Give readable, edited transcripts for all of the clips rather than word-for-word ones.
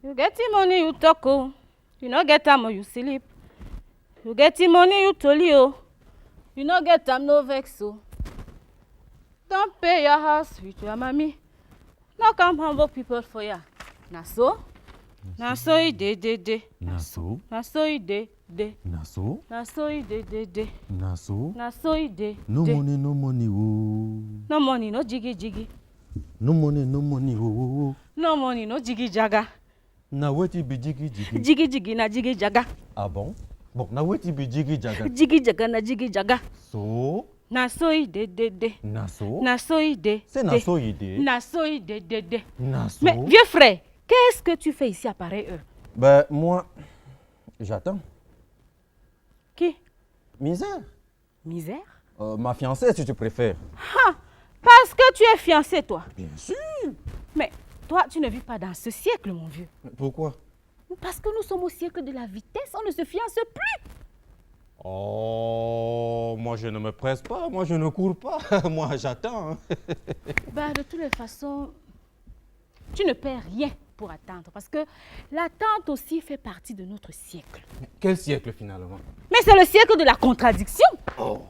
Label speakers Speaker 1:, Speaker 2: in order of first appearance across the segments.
Speaker 1: You get the money, you talk, oh. You no get time, you sleep. You get the money, you toli, oh. You no get time, no vex, oh. Don't pay your house with your mommy. No come humble people for ya. Na so? Na so it de.
Speaker 2: Na so?
Speaker 1: Na so it de.
Speaker 2: Na so?
Speaker 1: Na so it de.
Speaker 2: Na so?
Speaker 1: Na so it de.
Speaker 2: No money, oh.
Speaker 1: No money, no jiggy.
Speaker 2: No money, oh.
Speaker 1: No money, no jiggy jaga.
Speaker 2: Na wetin be jiggy?
Speaker 1: Jiggy na jiggy jaga.
Speaker 2: Ah bon? Bon, na wetin be jiggy jaga?
Speaker 1: Jiggy jaga na jiggy jaga.
Speaker 2: So?
Speaker 1: Na so it de.
Speaker 2: Na so?
Speaker 1: Na so it de.
Speaker 2: C'est na so it de?
Speaker 1: Na so it de.
Speaker 2: Na so?
Speaker 1: Mais vieux frère, qu'est-ce que tu fais ici à pareille heure?
Speaker 2: Ben, moi, j'attends.
Speaker 1: Qui?
Speaker 2: Misère.
Speaker 1: Misère?
Speaker 2: Ma fiancée, si tu préfères.
Speaker 1: Ah, parce que tu es fiancé, toi.
Speaker 2: Bien sûr.
Speaker 1: Mais toi, tu ne vis pas dans ce siècle, mon vieux.
Speaker 2: Pourquoi?
Speaker 1: Parce que nous sommes au siècle de la vitesse, on ne se fiance plus.
Speaker 2: Oh, moi je ne me presse pas, moi je ne cours pas, moi j'attends.
Speaker 1: Bah, de toutes les façons, tu ne perds rien pour attendre. Parce que l'attente aussi fait partie de notre siècle.
Speaker 2: Quel siècle finalement?
Speaker 1: Mais c'est le siècle de la contradiction.
Speaker 2: Oh,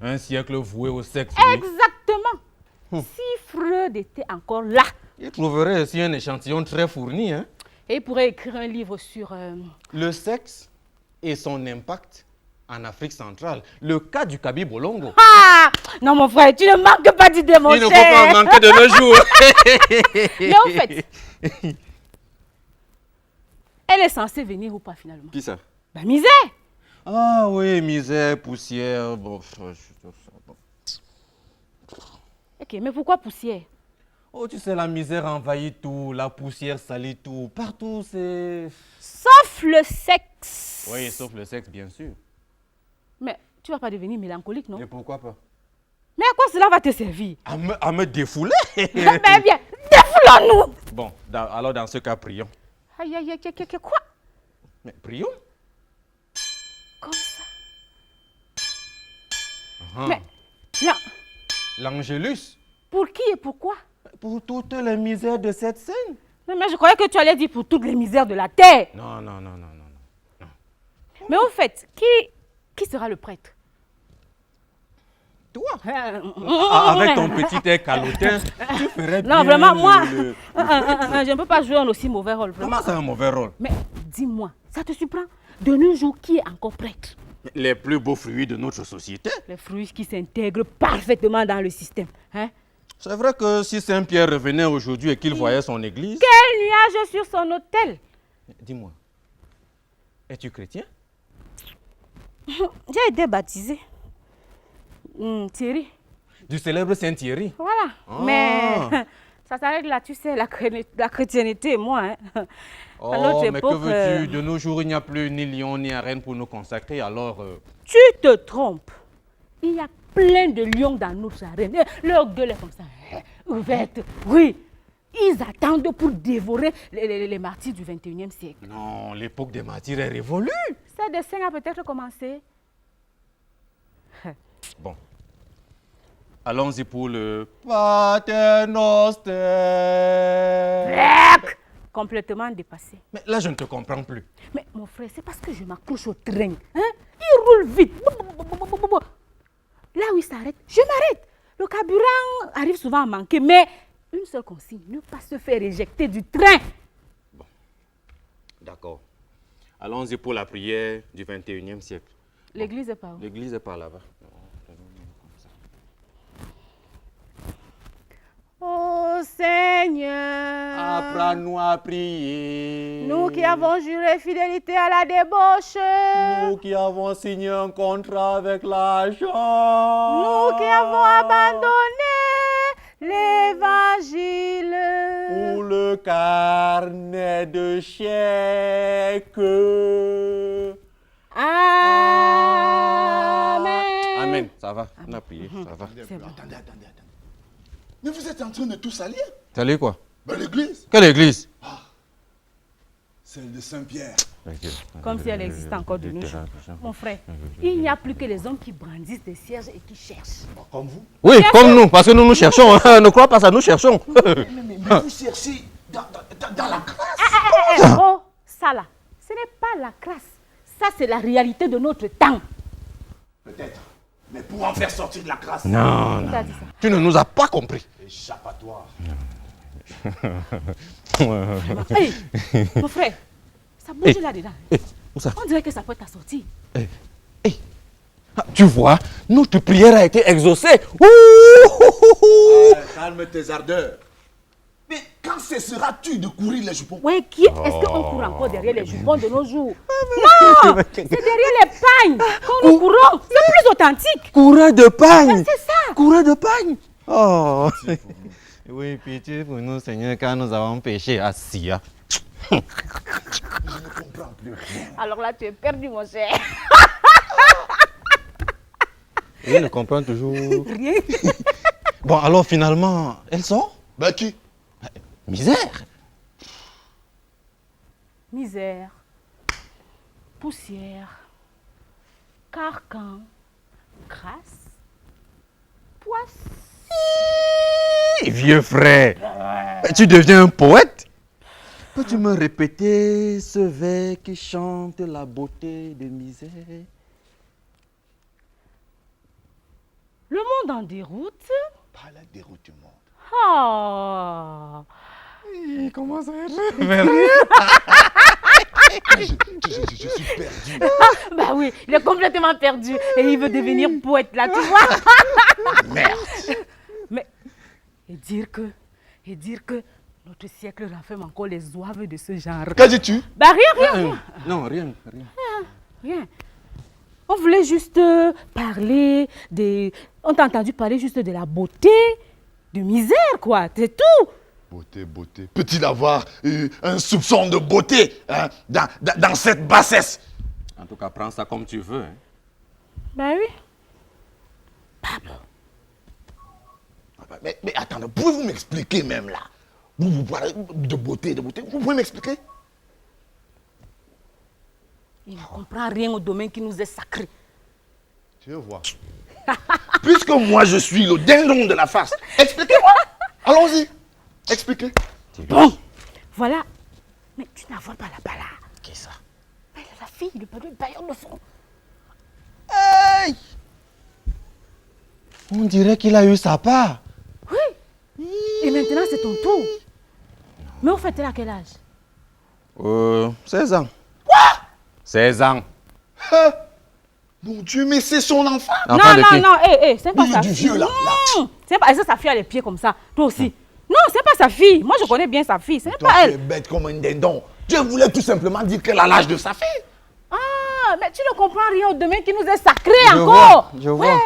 Speaker 2: un siècle voué au sexe.
Speaker 1: Exactement. Si Freud était encore là,
Speaker 2: Il trouverait aussi un échantillon très fourni. Hein?
Speaker 1: et il pourrait écrire un livre sur...
Speaker 2: Le sexe et son impact en Afrique centrale. Le cas du Kaby Bolongo.
Speaker 1: Ah! Non, mon frère, tu ne manques pas d'idées, mon
Speaker 2: Il ne
Speaker 1: cher.
Speaker 2: faut pas en manquer de nos jours.
Speaker 1: Mais en fait, elle est censée venir ou pas finalement?
Speaker 2: Qui ça?
Speaker 1: Ben, Misère.
Speaker 2: Ah oui, misère, poussière. Bon.
Speaker 1: Ok, mais pourquoi poussière?
Speaker 2: Oh, tu sais, la misère envahit tout, la poussière salit tout. Partout, c'est...
Speaker 1: Sauf le sexe.
Speaker 2: Oui, sauf le sexe, bien sûr.
Speaker 1: Mais tu vas pas devenir mélancolique, non?
Speaker 2: Et pourquoi pas?
Speaker 1: Mais à quoi cela va te servir?
Speaker 2: À me défouler.
Speaker 1: Ben bien, défoulons-nous.
Speaker 2: Bon, alors dans ce cas, prions.
Speaker 1: Aïe, quoi?
Speaker 2: Mais prions.
Speaker 1: Comme ça.
Speaker 2: Uh-huh.
Speaker 1: Mais, là,
Speaker 2: L'Angélus,
Speaker 1: pour qui et pourquoi?
Speaker 2: pour toutes les misères de cette scène.
Speaker 1: Non, mais je croyais que tu allais dire pour toutes les misères de la terre.
Speaker 2: Non.
Speaker 1: Mais au fait, qui sera le prêtre?
Speaker 2: Toi, avec ton petit air calotin, tu ferais bien.
Speaker 1: Non, vraiment, moi,
Speaker 2: le-
Speaker 1: je ne peux pas jouer un aussi mauvais rôle. Vraiment.
Speaker 2: Comment c'est un mauvais rôle?
Speaker 1: Mais dis-moi, ça te surprend? De nos jours, qui est encore prêtre?
Speaker 2: Les plus beaux fruits de notre société.
Speaker 1: Les fruits qui s'intègrent parfaitement dans le système. Hein?
Speaker 2: C'est vrai que si Saint-Pierre revenait aujourd'hui et qu'il voyait son église...
Speaker 1: Quel nuage sur son autel!
Speaker 2: Dis-moi, es-tu chrétien?
Speaker 1: J'ai été baptisé. Thierry.
Speaker 2: Du célèbre Saint-Thierry.
Speaker 1: Voilà.
Speaker 2: Ah.
Speaker 1: Mais ça s'arrête là, tu sais, la chrétienté et moi. Hein. À notre
Speaker 2: Oh, mais que
Speaker 1: époque,
Speaker 2: veux-tu? De nos jours, il n'y a plus ni lion ni arène pour nous consacrer, alors...
Speaker 1: Tu te trompes. Il y a plein de lions dans notre arène. Leur gueule est comme ça, ouverte. Oui. Ils attendent pour dévorer les martyrs du 21e siècle.
Speaker 2: Non, l'époque des martyrs est révolue.
Speaker 1: Ce dessin a peut-être commencé.
Speaker 2: Bon. Allons-y pour le Pater Noster.
Speaker 1: Complètement dépassé.
Speaker 2: Mais là, je ne te comprends plus.
Speaker 1: Mais mon frère, c'est parce que je m'accroche au train. Hein? Il roule vite. Là où il s'arrête, je m'arrête. Le carburant arrive souvent à manquer, mais une seule consigne, ne pas se faire éjecter du train.
Speaker 2: Bon, d'accord. Allons-y pour la prière du 21e siècle.
Speaker 1: L'église est par où?
Speaker 2: L'église est par là-bas.
Speaker 1: Oh Seigneur,
Speaker 2: Apprends-nous à prier.
Speaker 1: nous qui avons juré fidélité à la débauche,
Speaker 2: Nous qui avons signé un contrat avec l'argent.
Speaker 1: nous qui avons abandonné l'évangile
Speaker 2: Pour le carnet de chèques.
Speaker 1: Amen.
Speaker 2: Amen. Ça va, on a prié, ça va.
Speaker 1: C'est bon.
Speaker 3: Attendez. Mais vous êtes en train de tout salir?
Speaker 2: Salut quoi?
Speaker 3: Ben, l'église,
Speaker 2: Quelle église?
Speaker 3: celle de Saint-Pierre.
Speaker 1: Comme si elle existait encore de nos jours. Mon frère, il n'y a plus que les hommes qui brandissent des cierges et qui cherchent.
Speaker 3: Bon, comme vous.
Speaker 2: Oui, comme nous, parce que nous nous cherchons. Ne crois pas ça, nous cherchons.
Speaker 3: Mais vous cherchez dans la grâce.
Speaker 1: Oh, ça là, ce n'est pas la classe. Ça, c'est la réalité de notre temps.
Speaker 3: Peut-être. Mais pour en faire sortir de la crasse.
Speaker 2: Non,
Speaker 1: Qui
Speaker 2: non.
Speaker 1: t'a dit ça?
Speaker 2: Tu ne nous as pas compris.
Speaker 3: Échappatoire.
Speaker 1: Hey, mon frère, ça bouge là-dedans.
Speaker 2: Où ça?
Speaker 1: On dirait que ça peut être sorti.
Speaker 2: Ah, tu vois, notre prière a été exaucée.
Speaker 3: Calme tes ardeurs. Mais quand cesseras-tu de courir les jupons?
Speaker 1: Oui, est-ce qu'on court encore derrière les jupons de nos jours? Non, c'est derrière les pagnes qu'on nous courons. C'est plus authentique.
Speaker 2: Coureur de pagne.
Speaker 1: C'est ça.
Speaker 2: Coureur de pagne. Oh. Oui, pitié pour nous, Seigneur, car nous avons péché à Sia.
Speaker 3: Je ne comprends plus rien.
Speaker 1: Alors là, tu es perdu, mon cher.
Speaker 2: Je ne comprends toujours.
Speaker 1: Rien.
Speaker 2: Bon, alors finalement, elle sort?
Speaker 3: Bah qui?
Speaker 2: Misère.
Speaker 1: Misère, poussière, carcan, crasse, poisse.
Speaker 2: Vieux frère, tu deviens un poète? Peux-tu me répéter ce vers qui chante la beauté de misère?
Speaker 1: Le monde en déroute.
Speaker 3: Pas la déroute du monde.
Speaker 1: Oh.
Speaker 2: Il commence à être...
Speaker 3: Je suis perdu.
Speaker 1: Bah oui, il est complètement perdu et il veut devenir poète là, tu vois.
Speaker 3: Merde.
Speaker 1: Mais, et dire que notre siècle renferme encore les oives de ce genre.
Speaker 3: Que dis-tu?
Speaker 1: Bah rien.
Speaker 2: Non, rien.
Speaker 1: Rien. On voulait juste parler des... On t'a entendu parler juste de la beauté, de misère, quoi. C'est tout.
Speaker 3: Beauté. Peut-il avoir un soupçon de beauté hein, dans cette bassesse?
Speaker 2: En tout cas, prends ça comme tu veux. Hein.
Speaker 1: Bah oui.
Speaker 3: Mais attendez, pouvez-vous m'expliquer même là? Vous parlez de beauté. Vous pouvez m'expliquer?
Speaker 1: Il ne comprend rien au domaine qui nous est sacré.
Speaker 3: Tu veux voir? Puisque moi je suis le dindon de la farce, expliquez-moi. Allons-y. Expliquez.
Speaker 1: Bon, voilà. Mais tu n'as pas là-bas là.
Speaker 2: Qui est ça?
Speaker 1: Mais la fille, le bailleur de fonds.
Speaker 2: Hey! On dirait qu'il a eu sa part.
Speaker 1: Oui. Et maintenant, c'est ton tour. Mais au fait, elle a quel âge?
Speaker 2: 16 ans. Quoi? 16 ans.
Speaker 3: Mon Dieu, mais c'est son enfant.
Speaker 2: Enfant de qui?
Speaker 1: Non, c'est pas
Speaker 3: Oui,
Speaker 1: sa
Speaker 3: du
Speaker 1: fille.
Speaker 3: vieux, là.
Speaker 1: C'est pas ça, sa fille a les pieds comme ça. Toi aussi. Non, c'est pas sa fille. Moi, je connais bien sa fille. C'est
Speaker 3: Toi,
Speaker 1: pas
Speaker 3: tu es
Speaker 1: elle.
Speaker 3: bête comme un dindon. Je voulais tout simplement dire qu'elle a l'âge de sa fille.
Speaker 1: Ah, mais tu ne comprends rien au domaine qui nous est sacré
Speaker 2: Je
Speaker 1: encore.
Speaker 2: vois, je vois.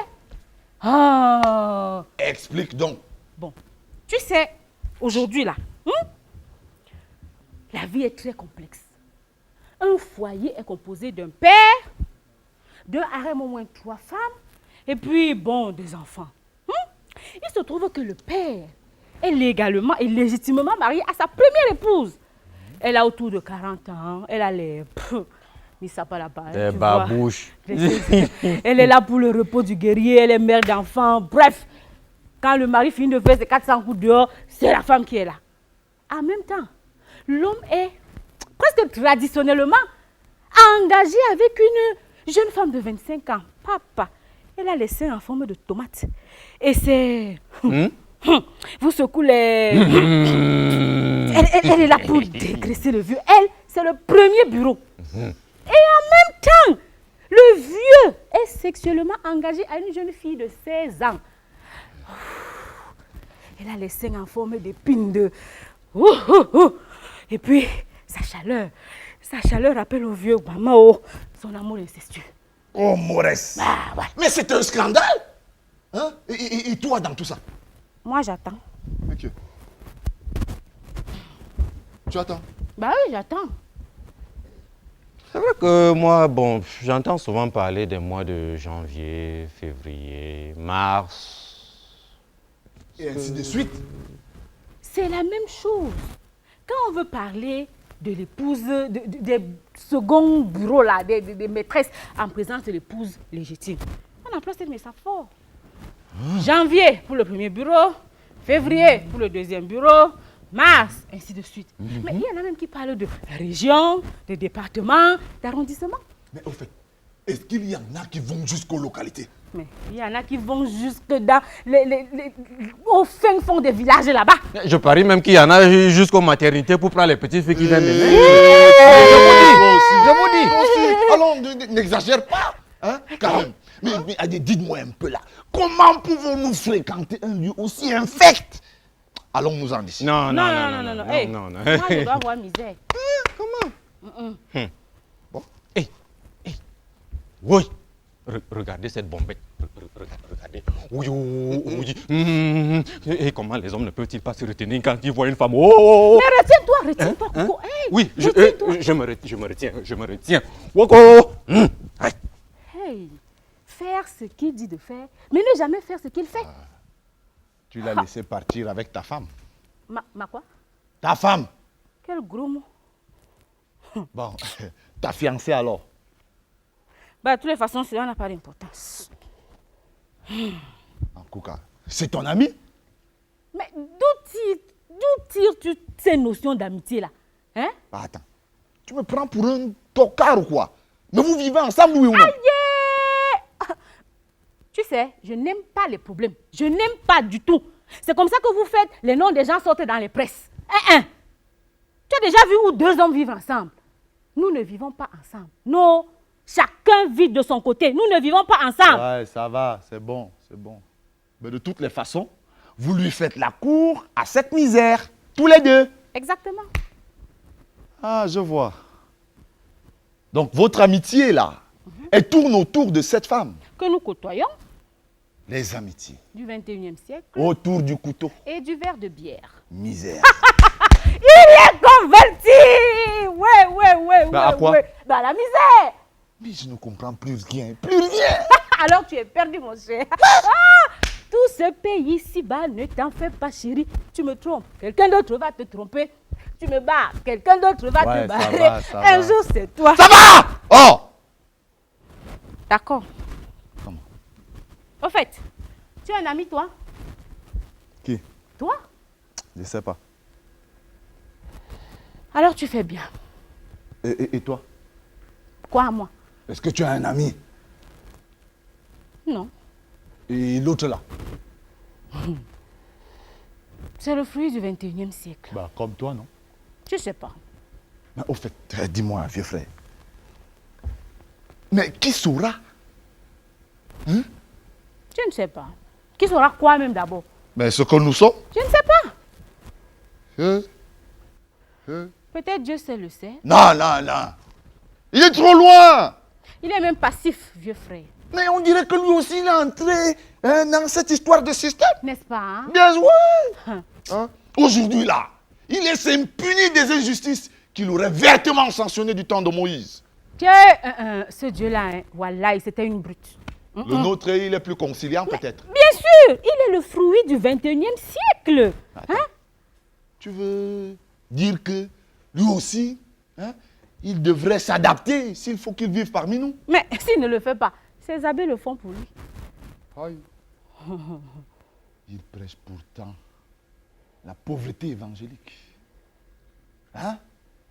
Speaker 1: Ah.
Speaker 3: Explique donc.
Speaker 1: Bon, tu sais, aujourd'hui là, la vie est très complexe. Un foyer est composé d'un père, d'un harem au moins 3 femmes, et puis, bon, des enfants. Il se trouve que le père est légalement et légitimement marié à sa première épouse. Elle a autour de 40 ans, elle a les... Mais ça pas là-bas.
Speaker 2: Des babouches.
Speaker 1: Elle est là pour le repos du guerrier, elle est mère d'enfants. Bref, quand le mari finit de faire ses 400 coups dehors, c'est la femme qui est là. En même temps, l'homme est presque traditionnellement engagé avec une jeune femme de 25 ans. Papa, elle a les seins en forme de tomate. Et c'est... Vous secouez les... elle est là pour dégraisser le vieux. Elle, c'est le premier bureau. Et en même temps, le vieux est sexuellement engagé à une jeune fille de 16 ans. Elle a les seins en forme d'épines de... Et puis, sa chaleur rappelle au vieux Guamao son amour incestueux.
Speaker 3: Oh, Maurice.
Speaker 1: Ah, ouais.
Speaker 3: Mais c'est un scandale. Hein? Et toi dans tout ça?
Speaker 1: Moi, j'attends.
Speaker 3: Ok. Tu attends?
Speaker 1: Bah oui, j'attends.
Speaker 2: C'est vrai que moi, bon, j'entends souvent parler des mois de janvier, février, mars.
Speaker 3: Et ainsi de suite.
Speaker 1: C'est la même chose. Quand on veut parler de l'épouse, des seconds bureaux, là, des maîtresses en présence de l'épouse légitime, on emploie cette métaphore. Janvier pour le premier bureau, février pour le deuxième bureau, Mars, ainsi de suite. Mais il y en a même qui parlent de région, de département, d'arrondissement.
Speaker 3: Mais au fait, est-ce qu'il y en a qui vont jusqu'aux localités?
Speaker 1: Mais il y en a qui vont jusque dans au fin fond des villages là-bas.
Speaker 2: Je parie même qu'il y en a jusqu'aux maternités pour prendre les petites filles qui viennent de naître.
Speaker 3: Je vous dis. Allons, n'exagère pas. Hein, quand même. Mais allez, dites-moi un peu là. Comment pouvons-nous fréquenter un lieu aussi infect? Allons-nous-en d'ici.
Speaker 2: Non.
Speaker 1: Hey,
Speaker 2: non.
Speaker 1: moi, je dois avoir misère.
Speaker 3: Bon.
Speaker 2: Oui. Regardez cette bombette. Regardez. Oui. Et comment les hommes ne peuvent-ils pas se retenir quand ils voient une femme? Oh.
Speaker 1: Mais retiens-toi, Coco. Hey,
Speaker 2: Oui,
Speaker 1: retiens-toi.
Speaker 2: je me retiens. Woko.
Speaker 1: Hey, faire ce qu'il dit de faire, mais ne jamais faire ce qu'il fait.
Speaker 3: Tu l'as laissé partir avec ta femme.
Speaker 1: Ma quoi?
Speaker 3: Ta femme.
Speaker 1: Quel gros mot.
Speaker 3: Bon, ta fiancée alors.
Speaker 1: Bah, de toutes les façons, cela n'a pas d'importance.
Speaker 3: En tout cas, c'est ton ami?
Speaker 1: Mais d'où tires-tu ces notions d'amitié là? Hein?
Speaker 3: Bah, attends, tu me prends pour un tocard ou quoi? Mais vous vivez ensemble, oui ou non?
Speaker 1: Aïe! Tu sais, je n'aime pas les problèmes. Je n'aime pas du tout. C'est comme ça que vous faites, les noms des gens sortent dans les presses. Tu as déjà vu où deux hommes vivent ensemble? Nous ne vivons pas ensemble. Non, chacun vit de son côté. Nous ne vivons pas ensemble.
Speaker 3: Ouais, ça va, c'est bon. Mais de toutes les façons, vous lui faites la cour à cette misère, tous les deux.
Speaker 1: Exactement.
Speaker 3: Ah, je vois. Donc, votre amitié, là, elle tourne autour de cette femme.
Speaker 1: Que nous côtoyons
Speaker 3: Les amitiés.
Speaker 1: du 21e siècle
Speaker 3: Autour du couteau.
Speaker 1: et du verre de bière.
Speaker 3: Misère.
Speaker 1: Il est converti! Ouais.
Speaker 3: Bah, à quoi?
Speaker 1: Dans la misère.
Speaker 3: Mais je ne comprends plus rien. Plus rien.
Speaker 1: Alors tu es perdu, mon cher. Tout ce pays ici-bas, ne t'en fais pas, chérie. Tu me trompes. Quelqu'un d'autre va te tromper. Tu me barres. Quelqu'un d'autre va
Speaker 3: Ouais,
Speaker 1: te
Speaker 3: ça
Speaker 1: barrer.
Speaker 3: va, ça
Speaker 1: Un
Speaker 3: va.
Speaker 1: jour, c'est toi.
Speaker 3: Ça va! Oh!
Speaker 1: D'accord.
Speaker 3: Comment?
Speaker 1: Au fait, tu as un ami, toi?
Speaker 3: Qui?
Speaker 1: Toi?
Speaker 3: Je sais pas.
Speaker 1: Alors tu fais bien.
Speaker 3: Et toi?
Speaker 1: Quoi, moi?
Speaker 3: Est-ce que tu as un ami?
Speaker 1: Non.
Speaker 3: Et l'autre là?
Speaker 1: C'est le fruit du 21e siècle.
Speaker 3: Bah, comme toi, non?
Speaker 1: Je sais pas.
Speaker 3: Mais au fait, dis-moi, vieux frère. Mais qui saura?
Speaker 1: Je ne sais pas. Qui saura quoi même d'abord?
Speaker 3: Mais ce que nous sommes?
Speaker 1: Je ne sais pas.
Speaker 3: Euh,
Speaker 1: Peut-être Dieu seul le sait.
Speaker 3: Non. Il est trop loin.
Speaker 1: Il est même passif, vieux frère.
Speaker 3: Mais on dirait que lui aussi, il est entré dans cette histoire de système.
Speaker 1: N'est-ce pas, hein?
Speaker 3: Bien joué. Hein? Aujourd'hui, là, il laisse impuni des injustices qu'il aurait vertement sanctionnées du temps de Moïse.
Speaker 1: Ce Dieu-là, hein, Wallah, c'était une brute.
Speaker 3: Le nôtre, il est plus conciliant, peut-être.
Speaker 1: Bien sûr, il est le fruit du 21e siècle. Hein?
Speaker 3: Tu veux dire que lui aussi, hein, il devrait s'adapter s'il faut qu'il vive parmi nous?
Speaker 1: Mais s'il ne le fait pas, ses abbés le font pour lui.
Speaker 3: Aïe. Il prêche pourtant la pauvreté évangélique. Hein?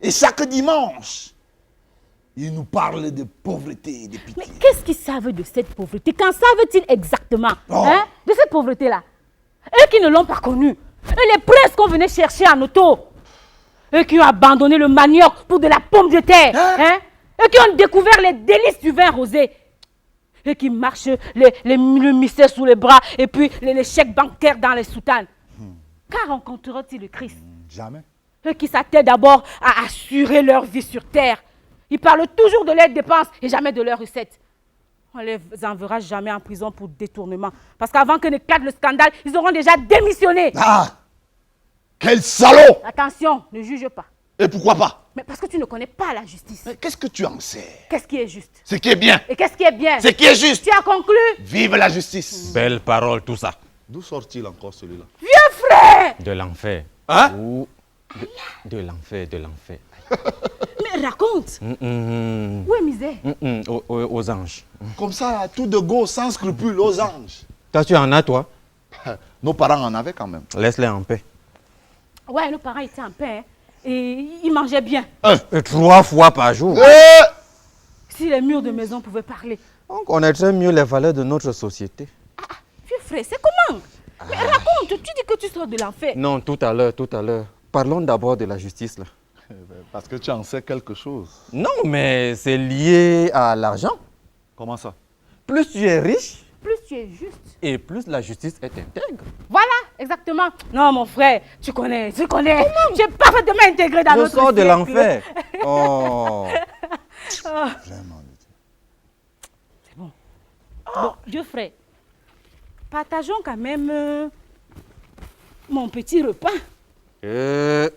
Speaker 3: Et chaque dimanche, il nous parle de pauvreté et de pitié.
Speaker 1: Mais qu'est-ce qu'ils savent de cette pauvreté? Qu'en savent-ils exactement de cette pauvreté-là? Eux qui ne l'ont pas connue. Eux les princes qu'on venait chercher en auto. Eux qui ont abandonné le manioc pour de la pomme de terre. Eux qui ont découvert les délices du vin rosé. Eux qui marchent le mystère sous les bras et puis les chèques bancaires dans les soutanes. Quand rencontreront-ils le Christ?
Speaker 3: Jamais.
Speaker 1: Eux qui s'attellent d'abord à assurer leur vie sur terre. Ils parlent toujours de leurs dépenses et jamais de leurs recettes. On ne les enverra jamais en prison pour détournement. Parce qu'avant que n'éclate le scandale, ils auront déjà démissionné.
Speaker 3: Ah! Quel salaud!
Speaker 1: Attention, ne juge pas.
Speaker 3: Et pourquoi pas?
Speaker 1: Mais parce que tu ne connais pas la justice.
Speaker 3: Mais qu'est-ce que tu en sais?
Speaker 1: Qu'est-ce qui est juste?
Speaker 3: Ce qui est bien.
Speaker 1: Et qu'est-ce qui est bien?
Speaker 3: Ce qui est juste.
Speaker 1: Tu as conclu?
Speaker 3: Vive la justice.
Speaker 2: Belle parole, tout ça.
Speaker 3: D'où sort-il encore celui-là?
Speaker 1: Vieux frère!
Speaker 2: De l'enfer.
Speaker 3: Hein?
Speaker 2: Ou de l'enfer.
Speaker 1: Mais raconte! Où est misère?
Speaker 2: Aux anges.
Speaker 3: Comme ça, à tout de go, sans scrupule, aux anges.
Speaker 2: Toi, tu en as, toi?
Speaker 3: Nos parents en avaient quand même.
Speaker 2: Laisse-les en paix.
Speaker 1: Ouais, nos parents étaient en paix, hein, et ils mangeaient bien.
Speaker 2: Et 3 fois par jour.
Speaker 1: Si les murs de maison pouvaient parler.
Speaker 2: On connaîtrait mieux les valeurs de notre société.
Speaker 1: Vieux frère, c'est comment? Mais raconte, tu dis que tu sors de l'enfer.
Speaker 2: Non, tout à l'heure, tout à l'heure. Parlons d'abord de la justice, là.
Speaker 3: Parce que tu en sais quelque chose.
Speaker 2: Non, mais c'est lié à l'argent.
Speaker 3: Comment ça?
Speaker 2: Plus tu es riche,
Speaker 1: Plus tu es juste.
Speaker 2: et plus la justice est intègre.
Speaker 1: Voilà, exactement. Non, mon frère, tu connais. J'ai parfaitement intégré dans
Speaker 2: Je
Speaker 1: notre
Speaker 2: sors de
Speaker 1: siècle.
Speaker 2: l'enfer. Oh.
Speaker 3: Vraiment.
Speaker 1: Bon, vieux frère, partageons quand même mon petit repas. Regarde.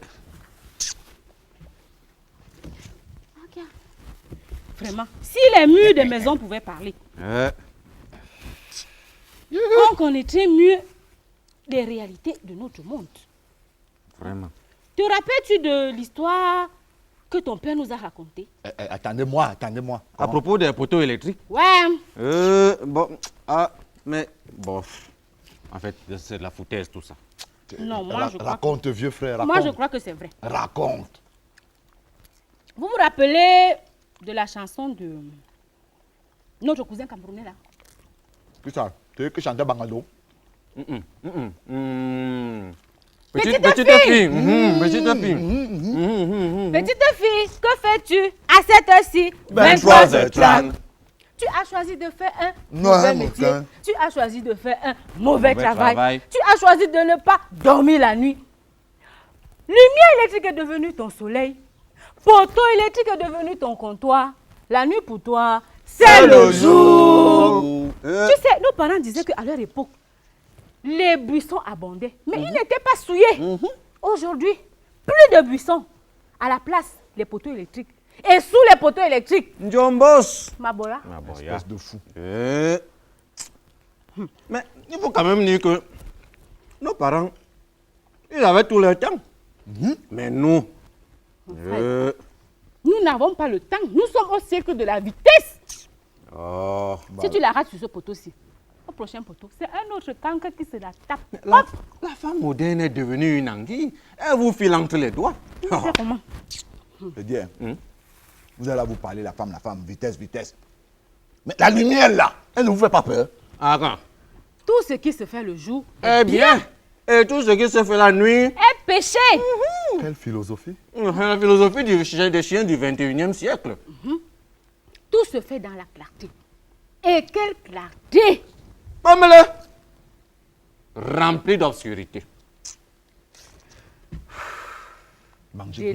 Speaker 1: Vraiment, si les murs des maisons pouvaient parler, on connaîtrait mieux les réalités de notre monde.
Speaker 2: Vraiment.
Speaker 1: Te rappelles-tu de l'histoire que ton père nous a racontée?
Speaker 3: Attendez-moi.
Speaker 2: À propos des poteaux électriques.
Speaker 1: Ouais.
Speaker 2: Bon. Mais bon. En fait, c'est de la foutaise tout ça.
Speaker 1: Non, moi je crois.
Speaker 3: Raconte, vieux frère, raconte.
Speaker 1: Moi je crois que c'est vrai.
Speaker 3: Raconte.
Speaker 1: Vous vous rappelez de la chanson de notre cousin camerounais là?
Speaker 3: Qu'est-ce que ça? Tu veux que chanter Bangalo?
Speaker 1: Petite
Speaker 2: Petite
Speaker 1: fille.
Speaker 2: fille. Petite fille.
Speaker 1: Petite fille, que fais-tu à cette heure-ci?
Speaker 2: 23h30.
Speaker 1: Tu as choisi de faire un
Speaker 3: Non,
Speaker 1: mauvais
Speaker 3: mon
Speaker 1: métier.
Speaker 3: frère.
Speaker 1: Tu as choisi de faire un mauvais travail.
Speaker 2: travail.
Speaker 1: Tu as choisi de ne pas dormir la nuit. Lumière électrique est devenue ton soleil. Poteau électrique est devenu ton comptoir. La nuit pour toi, c'est le jour. Tu sais, nos parents disaient qu'à leur époque, les buissons abondaient, mais ils n'étaient pas souillés. Aujourd'hui, plus de buissons. À la place, les poteaux électriques. Et sous les poteaux électriques,
Speaker 2: Njombos.
Speaker 1: Mabola.
Speaker 3: Espèce de fou.
Speaker 2: Mais il faut quand même dire que nos parents, ils avaient tout leur temps. Mais nous,
Speaker 1: Nous n'avons pas le temps. Nous sommes au siècle de la vitesse. Si tu la rates sur ce poteau-ci, au prochain poteau, c'est un autre cancre qui se la tape.
Speaker 2: la femme moderne est devenue une anguille. Elle vous file entre les doigts.
Speaker 1: Tu sais comment?
Speaker 3: Je dis, vous allez là vous parler, la femme, vitesse. Mais la lumière là, elle ne vous fait pas peur?
Speaker 2: Attends.
Speaker 1: Tout ce qui se fait le jour
Speaker 2: Eh bien, et tout ce qui se fait la nuit,
Speaker 1: est péché.
Speaker 3: Quelle philosophie?
Speaker 2: la philosophie des chiens du 21e siècle.
Speaker 1: Tout se fait dans la clarté. Et quelle clarté!
Speaker 2: Pomme-le. Rempli d'obscurité.
Speaker 3: Mangez.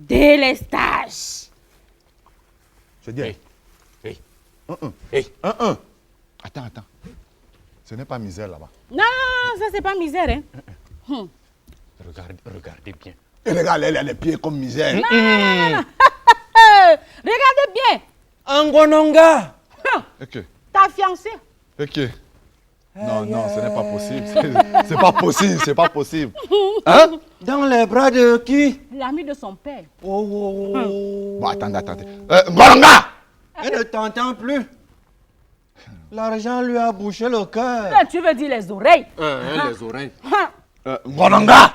Speaker 1: Délestage.
Speaker 3: Je dis,
Speaker 2: Hey.
Speaker 3: Attends. Ce n'est pas misère là-bas.
Speaker 1: Non, ça c'est pas misère. Hein.
Speaker 2: Regardez bien.
Speaker 3: Et regarde, elle a les pieds comme misère.
Speaker 1: Regardez bien.
Speaker 2: Angononga.
Speaker 3: Ok.
Speaker 1: Ta fiancée.
Speaker 3: Non, ce n'est pas possible. C'est pas possible.
Speaker 2: Hein? Dans les bras de qui?
Speaker 1: L'ami de son père.
Speaker 3: Bon, attendez. Ngolonga!
Speaker 2: Elle ne t'entend plus. L'argent lui a bouché le cœur.
Speaker 1: Tu veux dire les oreilles.
Speaker 2: Les oreilles.
Speaker 3: Ngolonga!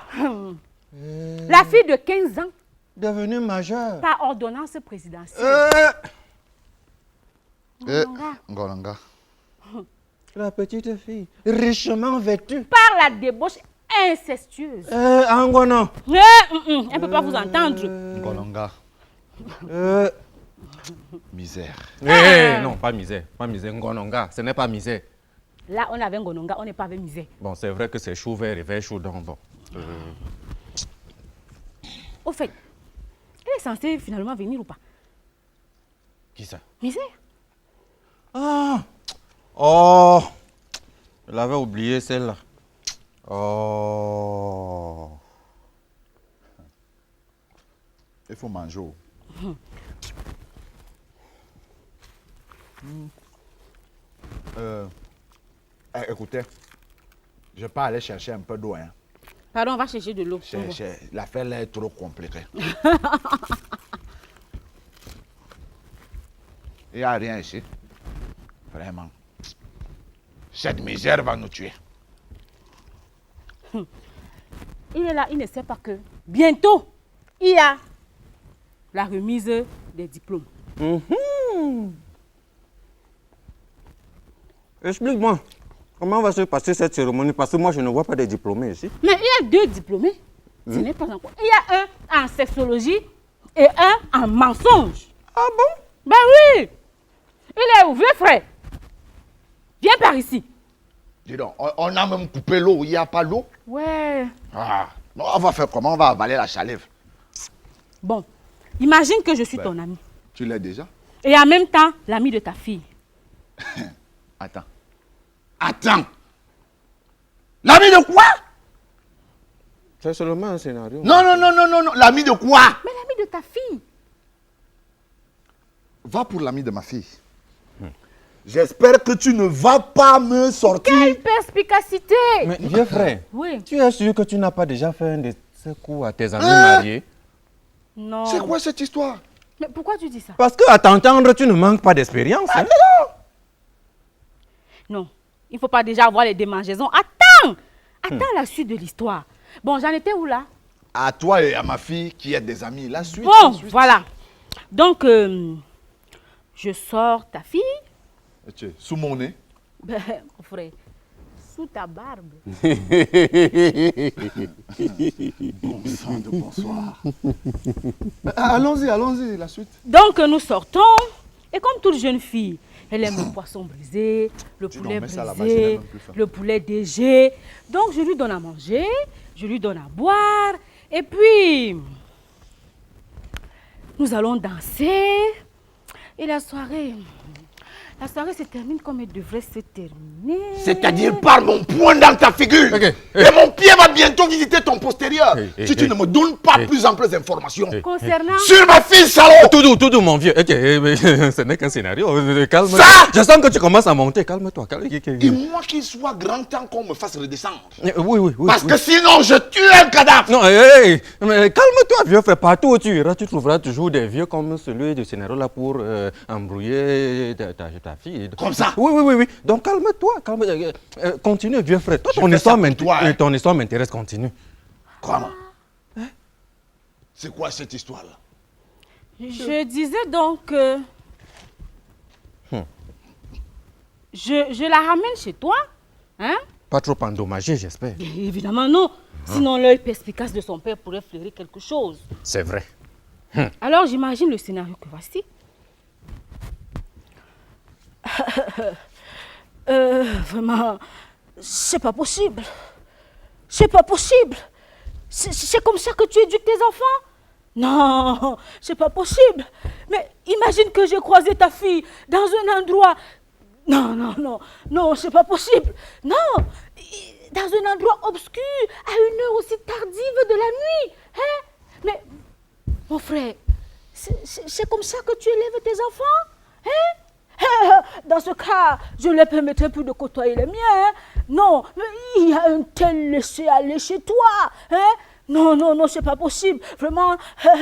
Speaker 1: La fille de 15 ans,
Speaker 2: Devenue majeure.
Speaker 1: par ordonnance présidentielle.
Speaker 3: Ngolonga.
Speaker 2: La petite fille, richement vêtue.
Speaker 1: Par la débauche incestueuse.
Speaker 2: Angono.
Speaker 1: Elle ne peut pas vous entendre.
Speaker 3: Ngolonga. Misère.
Speaker 2: Non, pas misère. Ngononga, ce n'est pas misère.
Speaker 1: Là, on avait Ngononga, on n'est pas avec misère.
Speaker 2: Bon, c'est vrai que c'est chou vert et vert chou donc bon.
Speaker 1: Au fait, elle est censée finalement venir ou pas?
Speaker 2: Qui ça?
Speaker 1: Misère.
Speaker 2: Oh, je l'avais oublié celle-là. Oh.
Speaker 3: Il faut manger. Écoutez, je vais pas aller chercher un peu d'eau. Hein.
Speaker 1: Pardon, on va chercher de l'eau.
Speaker 3: L'affaire là est trop compliquée. Il n'y a rien ici. Vraiment. Cette misère va nous tuer.
Speaker 1: il est là, il ne sait pas que bientôt, il y a la remise des diplômes.
Speaker 2: Explique-moi, comment va se passer cette cérémonie? Parce que moi, je ne vois pas de diplômés ici.
Speaker 1: Mais il y a 2 diplômés. Ce n'est pas encore. Il y a un en sexologie et un en mensonge.
Speaker 2: Ah bon?
Speaker 1: Ben oui. Il est où, vieux frère? Viens par ici.
Speaker 3: Dis donc, on a même coupé l'eau, il n'y a pas l'eau.
Speaker 1: Ouais.
Speaker 3: Ah, bon, on va faire comment? On va avaler la chalève.
Speaker 1: Bon, imagine que je suis ton ami.
Speaker 3: Tu l'as déjà?
Speaker 1: Et en même temps, l'ami de ta fille.
Speaker 3: Attends. Attends. L'ami de quoi?
Speaker 2: C'est seulement un scénario.
Speaker 3: Non, non, non, non, non, non. L'ami de quoi?
Speaker 1: Mais l'ami de ta fille.
Speaker 3: Va pour l'ami de ma fille. J'espère que tu ne vas pas me sortir.
Speaker 1: Quelle perspicacité!
Speaker 2: Mais vieux frère,
Speaker 1: Oui.
Speaker 2: tu es sûr que tu n'as pas déjà fait un de ces coups à tes amis mariés?
Speaker 1: Non.
Speaker 3: C'est quoi cette histoire?
Speaker 1: Mais pourquoi tu dis ça?
Speaker 2: Parce qu'à t'entendre, tu ne manques pas d'expérience. Hein?
Speaker 1: Non, il ne faut pas déjà avoir les démangeaisons. Attends! Attends la suite de l'histoire. Bon, j'en étais où là?
Speaker 3: À toi et à ma fille qui êtes des amis. La suite.
Speaker 1: Bon,
Speaker 3: la suite.
Speaker 1: voilà. Donc, je sors ta fille.
Speaker 3: Tu es sous mon nez.
Speaker 1: Ben, mon frère, sous ta barbe.
Speaker 3: Bon sang de bonsoir. Allons-y, allons-y, la suite.
Speaker 1: Donc, nous sortons. Et comme toute jeune fille, elle aime le poisson brisé, le poulet
Speaker 3: mets ça là-bas, je n'ai
Speaker 1: brisé,
Speaker 3: même plus faim.
Speaker 1: le poulet DG. Donc, je lui donne à manger, je lui donne à boire. Et puis, nous allons danser. Et la soirée se termine comme elle devrait se terminer.
Speaker 3: C'est-à-dire par mon poing dans ta figure.
Speaker 2: Ok.
Speaker 3: Et mon pied va bientôt visiter ton postérieur.
Speaker 2: Hey,
Speaker 3: Si tu ne me donnes pas plus amples informations.
Speaker 1: Concernant...
Speaker 3: Sur ma fille, salaud.
Speaker 2: Tout doux, mon vieux. Ok, mais ce n'est qu'un scénario. Calme-toi.
Speaker 3: Ça
Speaker 2: Je sens que tu commences à monter. Calme-toi.
Speaker 3: Et moi qu'il soit grand temps qu'on me fasse redescendre.
Speaker 2: Oui.
Speaker 3: Parce que sinon, je tue un cadavre.
Speaker 2: Non, mais calme-toi, vieux frère. Partout où tu iras, tu trouveras toujours des vieux comme celui du scénario là pour embrouiller ta fille.
Speaker 3: Comme ça?
Speaker 2: Oui. Donc calme-toi. Continue, vieux frère. Toi,
Speaker 3: Je fais ça pour toi, hein.
Speaker 2: ton histoire m'intéresse. Continue.
Speaker 3: Comment? C'est quoi cette histoire-là?
Speaker 1: Je disais donc que je la ramène chez toi, hein?
Speaker 2: Pas trop endommagé, j'espère.
Speaker 1: Évidemment non, sinon l'œil perspicace de son père pourrait flairer quelque chose.
Speaker 2: C'est vrai.
Speaker 1: Alors j'imagine le scénario que voici. Vraiment, c'est pas possible. C'est pas possible. C'est comme ça que tu éduques tes enfants? Non, c'est pas possible. Mais imagine que j'ai croisé ta fille dans un endroit. Non, c'est pas possible. Non, dans un endroit obscur, à une heure aussi tardive de la nuit. Hein? Mais, mon frère, c'est comme ça que tu élèves tes enfants? Hein? Dans ce cas, je ne leur permettrai plus de côtoyer les miens. Hein? Non, mais il y a un tel laisser-aller chez toi. Hein? Non, c'est pas possible. Vraiment,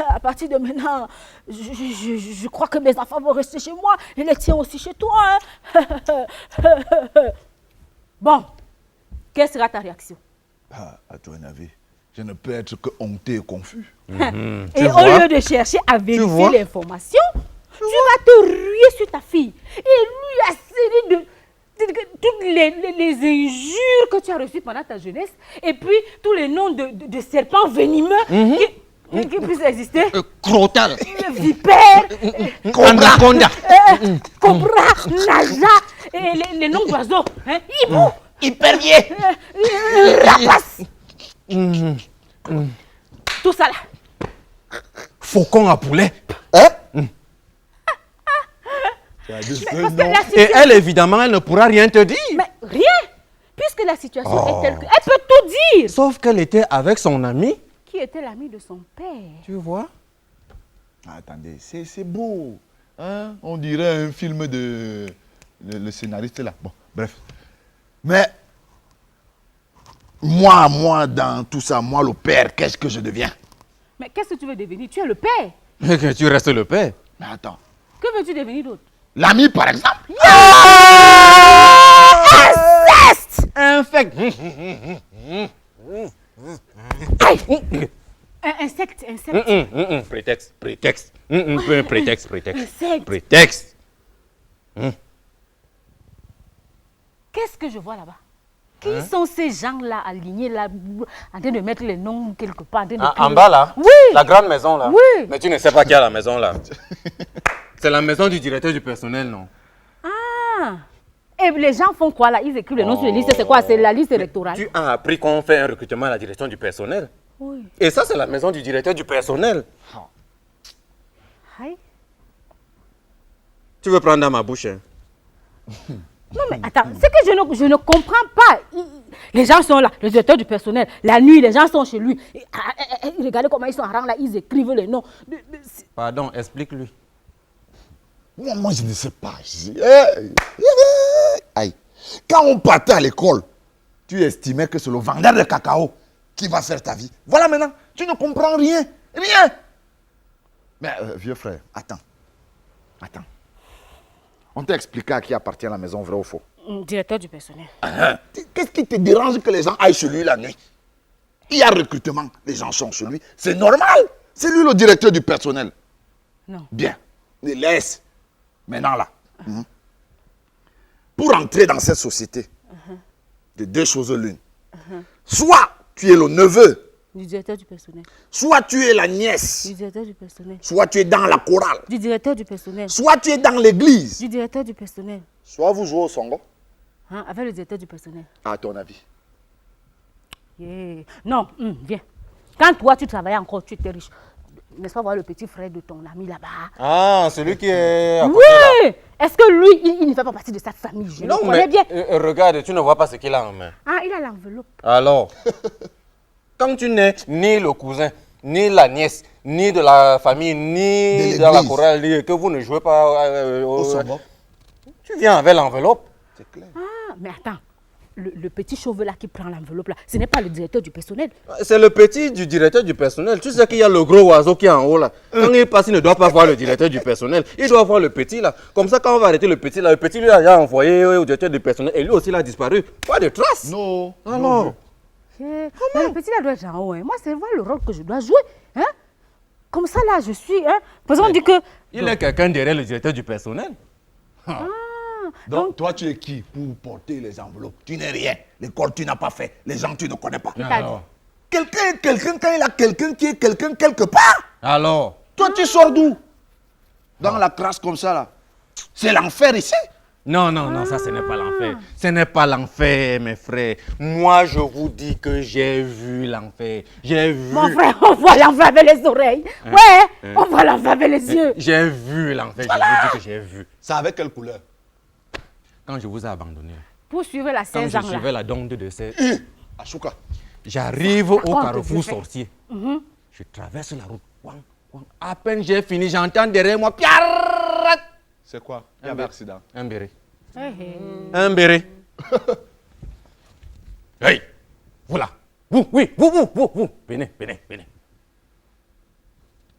Speaker 1: à partir de maintenant, je crois que mes enfants vont rester chez moi et les tiens aussi chez toi. Hein? Bon, quelle sera ta réaction?
Speaker 3: À ton avis, je ne peux être que honteux et confus.
Speaker 1: Et au lieu de chercher à vérifier l'information, tu vas te ruer sur ta fille et lui asséner de toutes les injures que tu as reçues pendant ta jeunesse et puis tous les noms de serpents venimeux qui puissent exister.
Speaker 2: Crotal.
Speaker 1: Vipère,
Speaker 2: Anaconda.
Speaker 1: cobra, naja et les noms d'oiseaux. Hein? Hibou,
Speaker 3: Hypervier.
Speaker 1: rapace. Tout ça là.
Speaker 2: Faucon à poulet.
Speaker 1: Parce que la
Speaker 2: Et
Speaker 1: situation...
Speaker 2: elle, évidemment, elle ne pourra rien te dire.
Speaker 1: Mais rien, puisque la situation est telle que... Elle peut tout dire.
Speaker 2: Sauf qu'elle était avec son ami.
Speaker 1: Qui était l'ami de son père.
Speaker 2: Tu vois?
Speaker 3: Attendez, c'est beau. Hein? On dirait un film de... Le scénariste là. Bon, bref. Mais... Moi, dans tout ça, moi, le père, qu'est-ce que je deviens?
Speaker 1: Mais qu'est-ce que tu veux devenir? Tu es le père.
Speaker 2: Mais que tu restes le père.
Speaker 3: Mais attends.
Speaker 1: Que veux-tu devenir d'autre?
Speaker 3: L'ami, par exemple?
Speaker 1: Inceste!
Speaker 2: Infect.
Speaker 1: Aïe! Insecte.
Speaker 2: Prétexte. Prétexte. Prétexte.
Speaker 1: Insecte.
Speaker 2: Prétexte.
Speaker 1: Qu'est-ce que je vois là-bas? Qui sont ces gens-là alignés là, en train de mettre les noms quelque part?
Speaker 2: En bas là?
Speaker 1: Oui.
Speaker 2: La grande maison là?
Speaker 1: Oui.
Speaker 2: Mais tu ne sais pas qui a la maison là? C'est la maison du directeur du personnel, non?
Speaker 1: Ah. Et les gens font quoi là? Ils écrivent les noms sur les listes. C'est quoi? C'est la liste électorale?
Speaker 2: Tu as appris qu'on fait un recrutement à la direction du personnel?
Speaker 1: Oui.
Speaker 2: Et ça, c'est la maison du directeur du personnel.
Speaker 1: Aïe.
Speaker 2: Tu veux prendre dans ma bouche, hein?
Speaker 1: Non mais attends, c'est que je ne comprends pas. Les gens sont là, le directeur du personnel. La nuit, les gens sont chez lui. Regardez comment ils sont en rang là, ils écrivent les noms.
Speaker 2: Pardon, explique-lui.
Speaker 3: Moi, je ne sais pas. Aïe. Quand on partait à l'école, tu estimais que c'est le vendeur de cacao qui va faire ta vie. Voilà maintenant, tu ne comprends rien. Rien. Mais vieux frère, attends. On t'a expliqué à qui appartient la maison, vrai ou faux?
Speaker 1: Directeur du personnel.
Speaker 3: Qu'est-ce qui te dérange que les gens aillent chez lui la nuit? Il y a recrutement, les gens sont chez lui. C'est normal. C'est lui le directeur du personnel.
Speaker 1: Non.
Speaker 3: Bien. Les laisse. Maintenant là. Pour entrer dans cette société, de deux choses l'une. Soit tu es le neveu,
Speaker 1: Du directeur du personnel.
Speaker 3: soit tu es la nièce,
Speaker 1: Du directeur du personnel.
Speaker 3: soit tu es dans la chorale,
Speaker 1: Du directeur du personnel.
Speaker 3: soit tu es dans l'église,
Speaker 1: Du directeur du personnel.
Speaker 3: soit vous jouez au songo.
Speaker 1: Hein, avec le directeur du personnel.
Speaker 3: À ton avis.
Speaker 1: Yeah. Non, viens. Quand toi tu travaillais encore, tu étais riche. N'est-ce pas voir le petit frère de ton ami là-bas?
Speaker 2: Ah, celui qui est à côté
Speaker 1: Oui!
Speaker 2: là.
Speaker 1: Est-ce que lui, il ne fait pas partie de sa famille? Je le connais bien.
Speaker 2: Regarde, tu ne vois pas ce qu'il a en main.
Speaker 1: Ah, il a l'enveloppe.
Speaker 2: Alors, quand tu n'es ni le cousin, ni la nièce, ni de la famille, ni
Speaker 3: De
Speaker 2: dans la
Speaker 3: l'église.
Speaker 2: chorale, que vous ne jouez pas
Speaker 3: Au songo.
Speaker 2: tu viens avec l'enveloppe.
Speaker 3: C'est clair.
Speaker 1: Ah, mais attends. Le petit chauve là qui prend l'enveloppe là, ce n'est pas le directeur du personnel.
Speaker 2: C'est le petit du directeur du personnel. Tu sais qu'il y a le gros oiseau qui est en haut là. Quand il passe, il ne doit pas voir le directeur du personnel. Il doit voir le petit là. Comme ça, quand on va arrêter le petit là, le petit lui a déjà envoyé au directeur du personnel et lui aussi il a disparu. Pas de traces.
Speaker 3: Non.
Speaker 2: Alors,
Speaker 1: Mais le petit là doit être en haut. Moi, c'est voir le rôle que je dois jouer. Hein? Comme ça là, je suis. Hein? Parce qu'on dit que.
Speaker 2: il est quelqu'un derrière le directeur du personnel.
Speaker 3: Donc, toi, tu es qui pour porter les enveloppes? Tu n'es rien. L'école, tu n'as pas fait. Les gens, tu ne connais pas.
Speaker 2: Alors,
Speaker 3: Quelqu'un, quand il a quelqu'un qui est quelqu'un quelque part.
Speaker 2: alors.
Speaker 3: Toi, tu sors d'où? Dans la crasse comme ça, là. C'est l'enfer ici.
Speaker 2: Non, ça ce n'est pas l'enfer. Ce n'est pas l'enfer, mes frères. Moi, je vous dis que j'ai vu l'enfer. J'ai vu.
Speaker 1: Mon frère, on voit l'enfer avec les oreilles. Ouais, on voit l'enfer avec les yeux.
Speaker 2: J'ai vu l'enfer. Je vous dis que j'ai vu.
Speaker 3: C'est avec quelle couleur?
Speaker 2: Quand je vous ai abandonné,
Speaker 1: Pour suivre la
Speaker 2: quand
Speaker 1: 16
Speaker 2: je
Speaker 1: ans là.
Speaker 2: suivais la donde de ces.
Speaker 3: Achouka.
Speaker 2: J'arrive au
Speaker 1: Raconte,
Speaker 2: carrefour
Speaker 1: je fais.
Speaker 2: sorcier. Je traverse la route. Ouang, ouang. À peine j'ai fini, j'entends derrière moi. Piarrat.
Speaker 3: C'est quoi? Il y avait accident.
Speaker 2: Un béret.
Speaker 1: Hey.
Speaker 2: Un béret. Hey, voilà. Vous, oui, vous. Venez.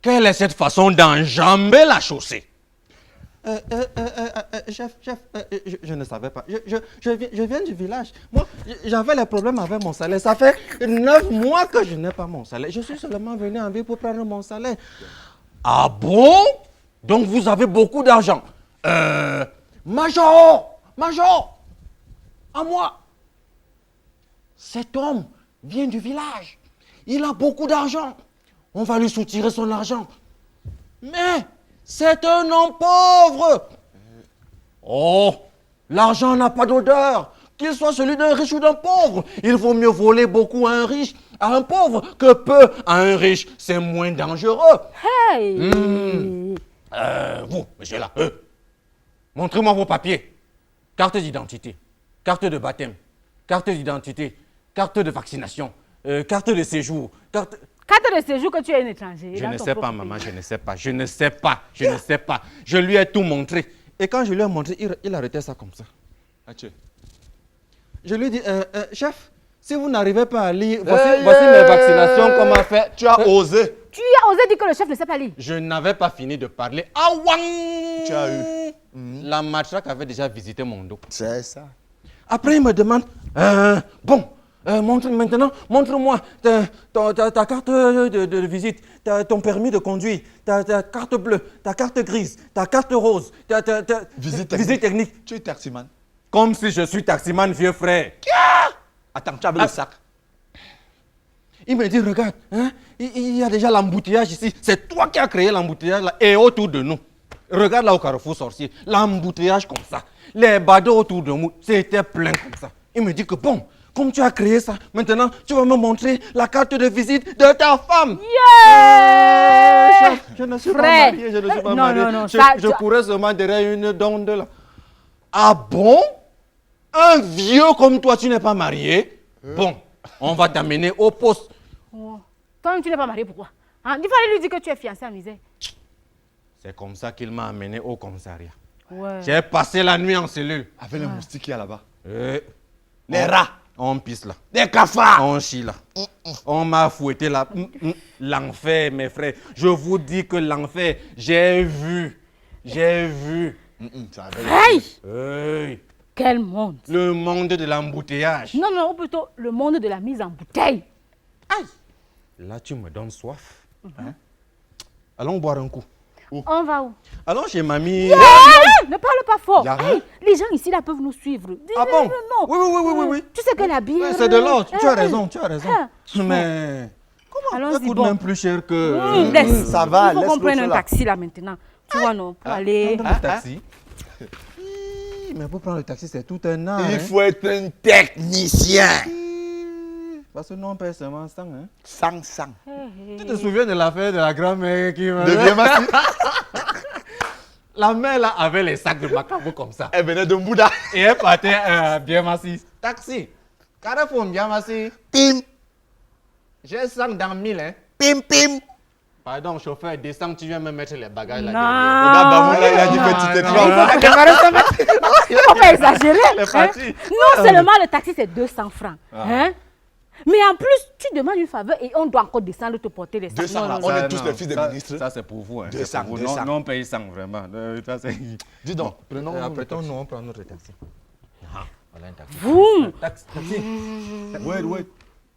Speaker 2: Quelle est cette façon d'enjamber la chaussée? Chef, je ne savais pas. Je viens du village. Moi, j'avais les problèmes avec mon salaire. Ça fait 9 mois que je n'ai pas mon salaire. Je suis seulement venu en ville pour prendre mon salaire. Ah bon? Donc vous avez beaucoup d'argent. Major, à moi. Cet homme vient du village. Il a beaucoup d'argent. On va lui soutirer son argent. Mais c'est un homme pauvre. Oh, l'argent n'a pas d'odeur. Qu'il soit celui d'un riche ou d'un pauvre. Il vaut mieux voler beaucoup à un riche, à un pauvre, que peu à un riche. C'est moins dangereux.
Speaker 1: Hey.
Speaker 2: Vous, monsieur là, montrez-moi vos papiers. Carte d'identité, carte de baptême, carte d'identité, carte de vaccination, carte de séjour, carte...
Speaker 1: Carte de séjour que tu es un étranger.
Speaker 2: Je
Speaker 1: dans
Speaker 2: ne
Speaker 1: ton
Speaker 2: sais
Speaker 1: propre
Speaker 2: pas,
Speaker 1: pays.
Speaker 2: maman, je ne sais pas. Je lui ai tout montré. Et quand je lui ai montré, il arrêtait ça comme ça. Je lui ai dit, chef, si vous n'arrivez pas à lire, voici mes vaccinations, comment faire.
Speaker 3: Tu as osé.
Speaker 1: Tu as osé dire que le chef ne sait pas lire.
Speaker 2: Je n'avais pas fini de parler. Ah, ouang!
Speaker 3: Tu as eu.
Speaker 2: La matraque avait déjà visité mon dos.
Speaker 3: C'est ça.
Speaker 2: Après, il me demande, bon, Montre-moi ta carte de visite, ton permis de conduire, ta carte bleue, ta carte grise, ta carte rose, ta
Speaker 3: Visite
Speaker 2: technique.
Speaker 3: Tu es taximan.
Speaker 2: Comme si je suis taximan, vieux frère.
Speaker 3: Attends, tu avais le sac.
Speaker 2: Il me dit, regarde, hein, il y a déjà l'embouteillage ici. C'est toi qui as créé l'embouteillage là et autour de nous. Regarde là au Carrefour Sorcier, l'embouteillage comme ça. Les badauds autour de nous, c'était plein comme ça. Il me dit que bon, comme tu as créé ça, maintenant tu vas me montrer la carte de visite de ta femme.
Speaker 1: Yeah!
Speaker 2: Je ne suis pas
Speaker 1: Frère.
Speaker 2: marié, je ne suis pas
Speaker 1: Non,
Speaker 2: marié.
Speaker 1: non,
Speaker 2: Je courais seulement derrière une donde là. Ah bon? Un vieux comme toi, tu n'es pas marié? Bon, on va t'amener au poste.
Speaker 1: Oh. Toi, tu n'es pas marié, pourquoi? Hein? Il fallait lui dire que tu es fiancé à misère.
Speaker 2: C'est comme ça qu'il m'a amené au commissariat.
Speaker 1: Ouais.
Speaker 2: J'ai passé la nuit en cellule.
Speaker 3: Avec les moustiques qu'il y a là-bas.
Speaker 2: Les rats. On pisse là.
Speaker 3: Des cafards.
Speaker 2: On chie là. On m'a fouetté là. L'enfer, mes frères. Je vous dis que l'enfer, j'ai vu.
Speaker 3: Ça avait
Speaker 1: Hey!
Speaker 2: Hey.
Speaker 1: Quel monde!
Speaker 2: Le monde de l'embouteillage.
Speaker 1: Non, non, ou plutôt le monde de la mise en bouteille.
Speaker 2: Là, tu me donnes soif. Hein? Allons boire un coup.
Speaker 1: On va où?
Speaker 2: Allons chez mamie.
Speaker 1: Ne parle pas fort.
Speaker 3: Y a rien.
Speaker 1: Hey, les gens ici là peuvent nous suivre.
Speaker 2: Ah bon?
Speaker 1: Non.
Speaker 2: Oui.
Speaker 1: Tu sais que la bière...
Speaker 2: C'est de l'ordre. Tu as
Speaker 1: Hey.
Speaker 2: raison. Mais comment ça
Speaker 1: Allons-y,
Speaker 2: coûte
Speaker 1: bon.
Speaker 2: même plus cher que...
Speaker 1: Laisse.
Speaker 3: ça va,
Speaker 1: Il faut
Speaker 3: laisse
Speaker 1: qu'on prenne
Speaker 3: l'autre
Speaker 1: un
Speaker 3: là.
Speaker 1: taxi là maintenant. Tu vois, non, pour aller...
Speaker 2: Le taxi. Mais pour prendre le taxi, c'est tout un art.
Speaker 3: Il faut être un technicien.
Speaker 2: Parce que nous, on paye seulement 100. Hein?
Speaker 3: Sang.
Speaker 2: Tu te souviens de l'affaire de la grand-mère qui m'a...
Speaker 3: Deviens massi.
Speaker 2: La mère là avait les sacs de macabo comme ça.
Speaker 3: Elle venait de Bouddha.
Speaker 2: Et elle partait bien massis. Taxi. Carrefour bien massis.
Speaker 3: Pim,
Speaker 2: J'ai 100 dans 1000. Hein?
Speaker 3: pim.
Speaker 2: Pardon, chauffeur, descends, tu viens me mettre les bagages là
Speaker 1: Non.
Speaker 2: derrière.
Speaker 3: Regarde, Bamou, là, il a dit
Speaker 2: Non,
Speaker 3: que tu t'es
Speaker 2: non,
Speaker 3: trompé.
Speaker 1: Il faut pas exagérer.
Speaker 2: Elle est partie.
Speaker 1: Non seulement le taxi c'est 200 francs. Hein? Mais en plus, tu demandes une faveur et on doit encore descendre te porter les sacs.
Speaker 3: 200
Speaker 1: Non,
Speaker 3: là,
Speaker 1: non,
Speaker 3: on
Speaker 1: non.
Speaker 3: est tous les fils des ministres.
Speaker 2: Ça, c'est pour vous. Hein.
Speaker 3: 200,
Speaker 2: C'est pour vous.
Speaker 3: 200.
Speaker 2: Non, on paye 100 vraiment. Ça, c'est...
Speaker 3: Dis donc, prenons
Speaker 2: Après,
Speaker 3: le taxi.
Speaker 2: nous, on prend notre taxi. Voilà un taxi.
Speaker 1: Boum.
Speaker 2: Taxi. Wait.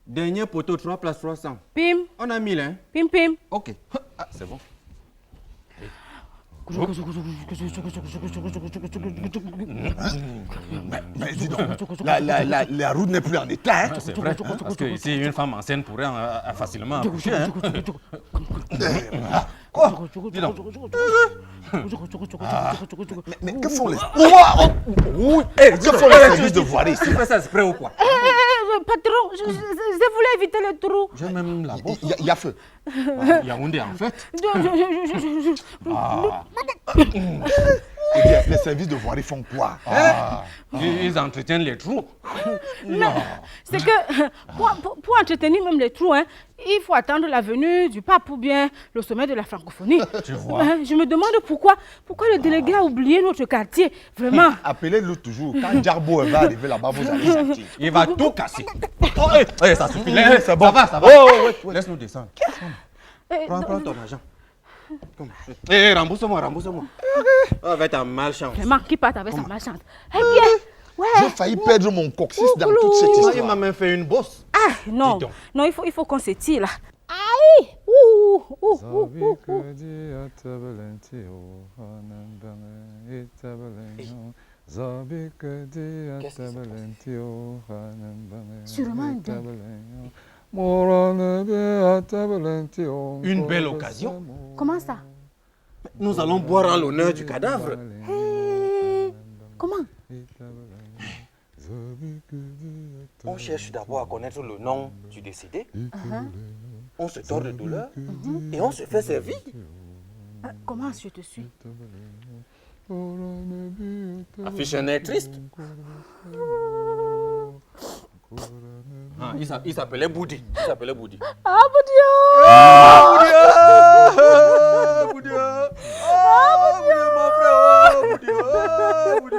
Speaker 2: Dernier poteau, 3 places 300.
Speaker 1: Pim,
Speaker 2: On a 1000, hein?
Speaker 1: pim, pim.
Speaker 2: Ok. Ah, c'est bon.
Speaker 3: Mais dis donc, la route n'est plus en état. Hein.
Speaker 2: C'est vrai. Hein? Parce que ici, une femme enceinte pourrait facilement accoucher. Hein? Dis donc.
Speaker 3: Mais que font les... Que font les services de voirie ici?
Speaker 2: Tu fais ça exprès ou quoi?
Speaker 1: Patron, je voulais éviter le trou.
Speaker 2: J'ai même la bosse.
Speaker 3: Il y a feu.
Speaker 2: Yaoundé, en fait.
Speaker 3: Eh bien, les services de voirie font quoi?
Speaker 2: Ils entretiennent les trous.
Speaker 1: C'est que pour entretenir même les trous, hein, il faut attendre la venue du pape ou bien le sommet de la francophonie.
Speaker 2: Tu vois.
Speaker 1: Je me demande pourquoi le délégué a oublié notre quartier. Vraiment.
Speaker 3: Appelez-le toujours. Quand Jarbo va arriver là-bas, vous allez sentir.
Speaker 2: Il va tout casser. Oh, ça suffit.
Speaker 3: C'est bon.
Speaker 2: Ça va.
Speaker 3: Oh,
Speaker 2: Laisse-nous descendre.
Speaker 1: Eh,
Speaker 2: Prends
Speaker 1: non,
Speaker 2: ton argent. Rembourse-moi. Oh, avec ta malchance.
Speaker 1: Vraiment, qui part avec sa malchance. Eh bien, ouais.
Speaker 3: J'ai failli perdre mon coccyx dans toute cette
Speaker 2: Il
Speaker 3: histoire.
Speaker 2: m'a même fait une bosse.
Speaker 1: Ah, non.
Speaker 2: Dis donc.
Speaker 1: Non, il faut qu'on s'étire là. Aïe! Ouh. Sûrement.
Speaker 2: Une belle occasion.
Speaker 1: Comment ça?
Speaker 2: Nous allons boire en l'honneur du cadavre.
Speaker 1: Comment?
Speaker 2: On cherche d'abord à connaître le nom du décédé. On se tord de douleur et on se fait servir.
Speaker 1: Comment je te suis?
Speaker 2: Affiche un air triste. Il s'appelait Boudi.
Speaker 1: Ah, mon Dieu!
Speaker 2: Boudi, mon frère. Boudi, mon frère.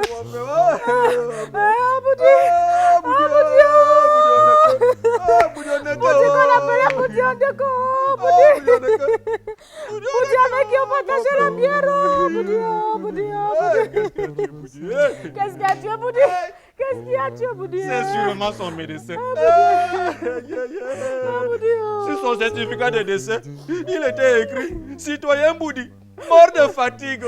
Speaker 1: Qu'est-ce qu'il y a, Dieu, Boudi? Qu'est-ce Qu'est-ce qu'il y a, Dieu, Boudi?
Speaker 4: C'est sûrement son médecin.
Speaker 1: Boudi.
Speaker 4: Sur son certificat de décès, il était écrit citoyen Boudi, mort de fatigue.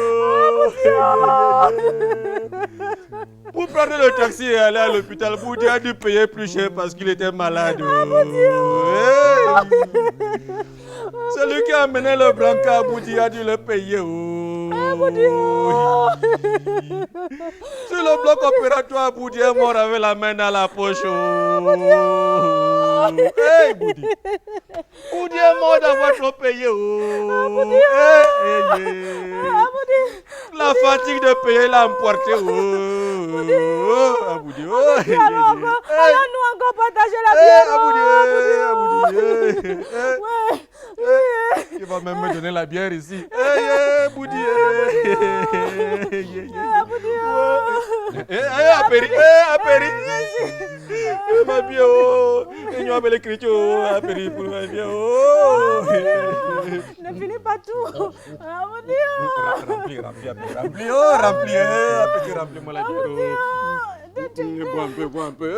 Speaker 4: Pour prendre le taxi et aller à l'hôpital, Boudi a dû payer plus cher parce qu'il était malade. Celui qui a amené le brancard, Boudi a dû le payer. Sur le bloc opératoire, Boudi est mort avec la main dans la poche. Hey, Boudi. Boudi est mort d'avoir trop payé. La fatigue de payer l'a emporté.
Speaker 1: Boudi, alors, allons-nous encore partager la bière?
Speaker 4: Il va même me donner la bière ici. Boudi. Apéri. Ma bière. Et nous avons l'écrit apéri pour ma bière.
Speaker 1: Ne finis pas tout. Boudi.
Speaker 4: Remplis-moi la bière. Bois un peu.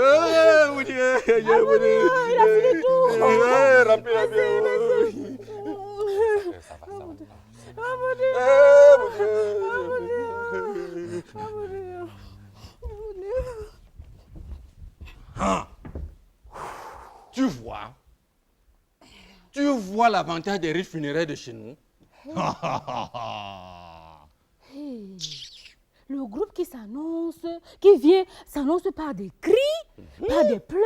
Speaker 4: Boudi.
Speaker 1: Il a fini tout.
Speaker 4: Remplis la bière. Ça va. Tu vois l'avantage des rites funéraires de chez nous?
Speaker 1: Hey. Le groupe qui s'annonce, qui vient, s'annonce par des cris, par des pleurs,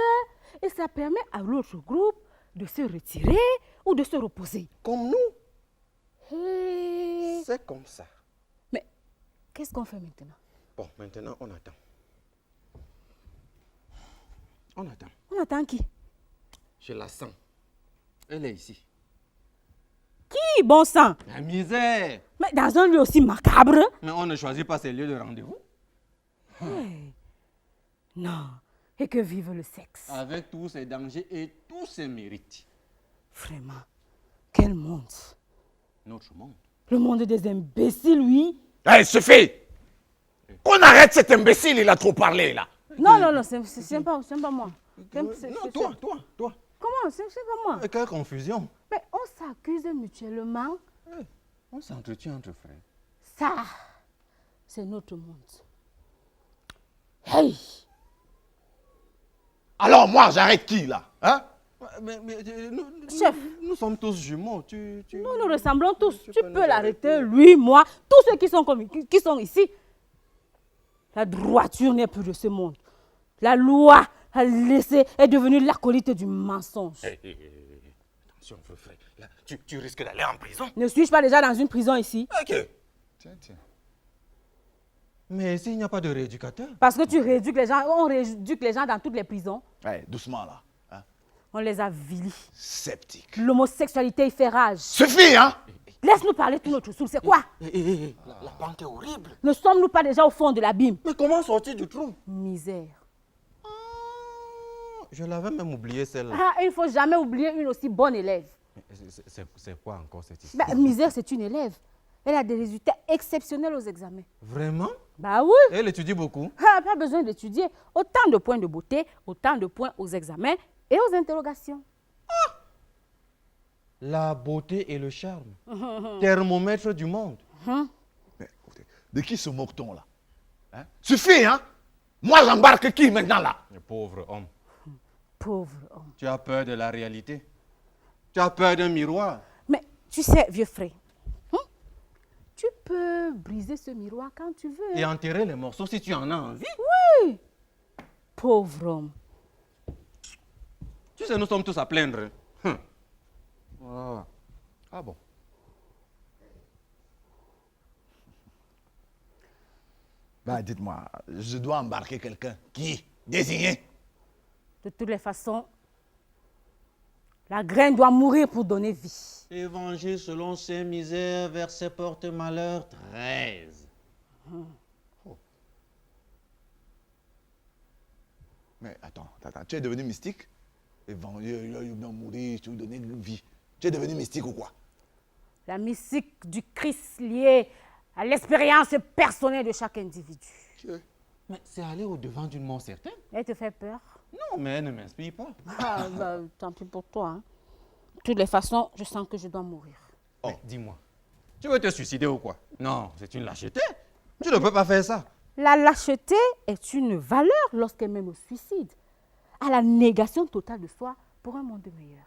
Speaker 1: et ça permet à l'autre groupe de se retirer ou de se reposer.
Speaker 4: Comme nous,
Speaker 1: Hey.
Speaker 4: c'est comme ça.
Speaker 1: Mais qu'est-ce qu'on fait maintenant?
Speaker 4: Bon, maintenant, on attend. On attend.
Speaker 1: On attend qui?
Speaker 4: Je la sens. Elle est ici.
Speaker 1: Qui, bon sang?
Speaker 4: La misère.
Speaker 1: Mais dans un lieu aussi macabre?
Speaker 4: Mais on ne choisit pas ces lieux de rendez-vous.
Speaker 1: Hey. Non. Et que vive le sexe.
Speaker 4: Avec tous ses dangers et tous ses mérites.
Speaker 1: Vraiment. Quel monde.
Speaker 4: Notre monde.
Speaker 1: Le monde des imbéciles, oui.
Speaker 2: Hey, Sophie! Qu'on arrête cet imbécile, il a trop parlé là.
Speaker 1: Non, c'est pas moi.
Speaker 4: Non, toi.
Speaker 1: Comment? C'est pas moi.
Speaker 4: Quelle confusion.
Speaker 1: Mais on s'accuse mutuellement.
Speaker 4: On s'entretient entre frères.
Speaker 1: Ça, c'est notre monde. Hey!
Speaker 2: Alors moi, j'arrête qui là? Hein?
Speaker 4: Mais
Speaker 1: Chef.
Speaker 4: Nous sommes tous jumeaux.
Speaker 1: Nous nous ressemblons tous. Tu
Speaker 4: nous
Speaker 1: peux l'arrêter, lui, moi, tous ceux qui sont ici. La droiture n'est plus de ce monde. La loi est devenue l'acolyte du mensonge.
Speaker 4: Attention, frère. Là, tu risques d'aller en prison.
Speaker 1: Ne suis-je pas déjà dans une prison ici?
Speaker 4: Ok. Tiens. Mais s'il n'y a pas de rééducateur?
Speaker 1: Parce que tu rééduques les gens, on rééduque les gens dans toutes les prisons.
Speaker 2: Hey, doucement là. Hein?
Speaker 1: On les a vilis.
Speaker 2: Sceptique.
Speaker 1: L'homosexualité, il fait rage.
Speaker 2: Suffit, hein?
Speaker 1: Laisse-nous parler tout notre soul. C'est quoi?
Speaker 4: La pente est horrible.
Speaker 1: Ne sommes-nous pas déjà au fond de l'abîme?
Speaker 4: Mais comment sortir du trou?
Speaker 1: Misère.
Speaker 4: Je l'avais même oublié celle-là.
Speaker 1: Ah, il ne faut jamais oublier une aussi bonne élève.
Speaker 4: C'est quoi encore cette histoire?
Speaker 1: Misère, c'est une élève. Elle a des résultats exceptionnels aux examens.
Speaker 4: Vraiment?
Speaker 1: Bah oui.
Speaker 4: Elle étudie beaucoup.
Speaker 1: Pas besoin d'étudier. Autant de points de beauté, autant de points aux examens et aux interrogations.
Speaker 4: La beauté et le charme. Thermomètre du monde.
Speaker 2: Mais, de qui se moque-t-on là? Hein? Suffit, hein? Moi, j'embarque qui maintenant là?
Speaker 4: Le pauvre homme.
Speaker 1: Pauvre homme.
Speaker 4: Tu as peur de la réalité. Tu as peur d'un miroir.
Speaker 1: Mais tu sais, vieux frère, tu peux briser ce miroir quand tu veux.
Speaker 4: Et enterrer les morceaux si tu en as envie.
Speaker 1: Oui. Pauvre homme.
Speaker 4: Tu sais, nous sommes tous à plaindre. Ah bon.
Speaker 2: Bah, dites-moi, je dois embarquer quelqu'un. Qui? Désigné?
Speaker 1: De toutes les façons, la graine doit mourir pour donner vie.
Speaker 4: Évangile selon ses misères, verset porte-malheur 13.
Speaker 2: Mais attends, tu es devenu mystique? Évangile, il va mourir, tu veux donner vie. Tu es devenu mystique ou quoi?
Speaker 1: La mystique du Christ liée à l'expérience personnelle de chaque individu.
Speaker 4: Mais c'est aller au-devant d'une mort certaine.
Speaker 1: Elle te fait peur?
Speaker 4: Non, mais elle ne m'inspire pas.
Speaker 1: Ah, bah, tant pis pour toi. Hein. De toutes les façons, je sens que je dois mourir.
Speaker 4: Oh, dis-moi, tu veux te suicider ou quoi? Non, c'est une lâcheté. Tu ne peux pas faire ça.
Speaker 1: La lâcheté est une valeur lorsqu'elle mène au suicide, à la négation totale de soi pour un monde meilleur.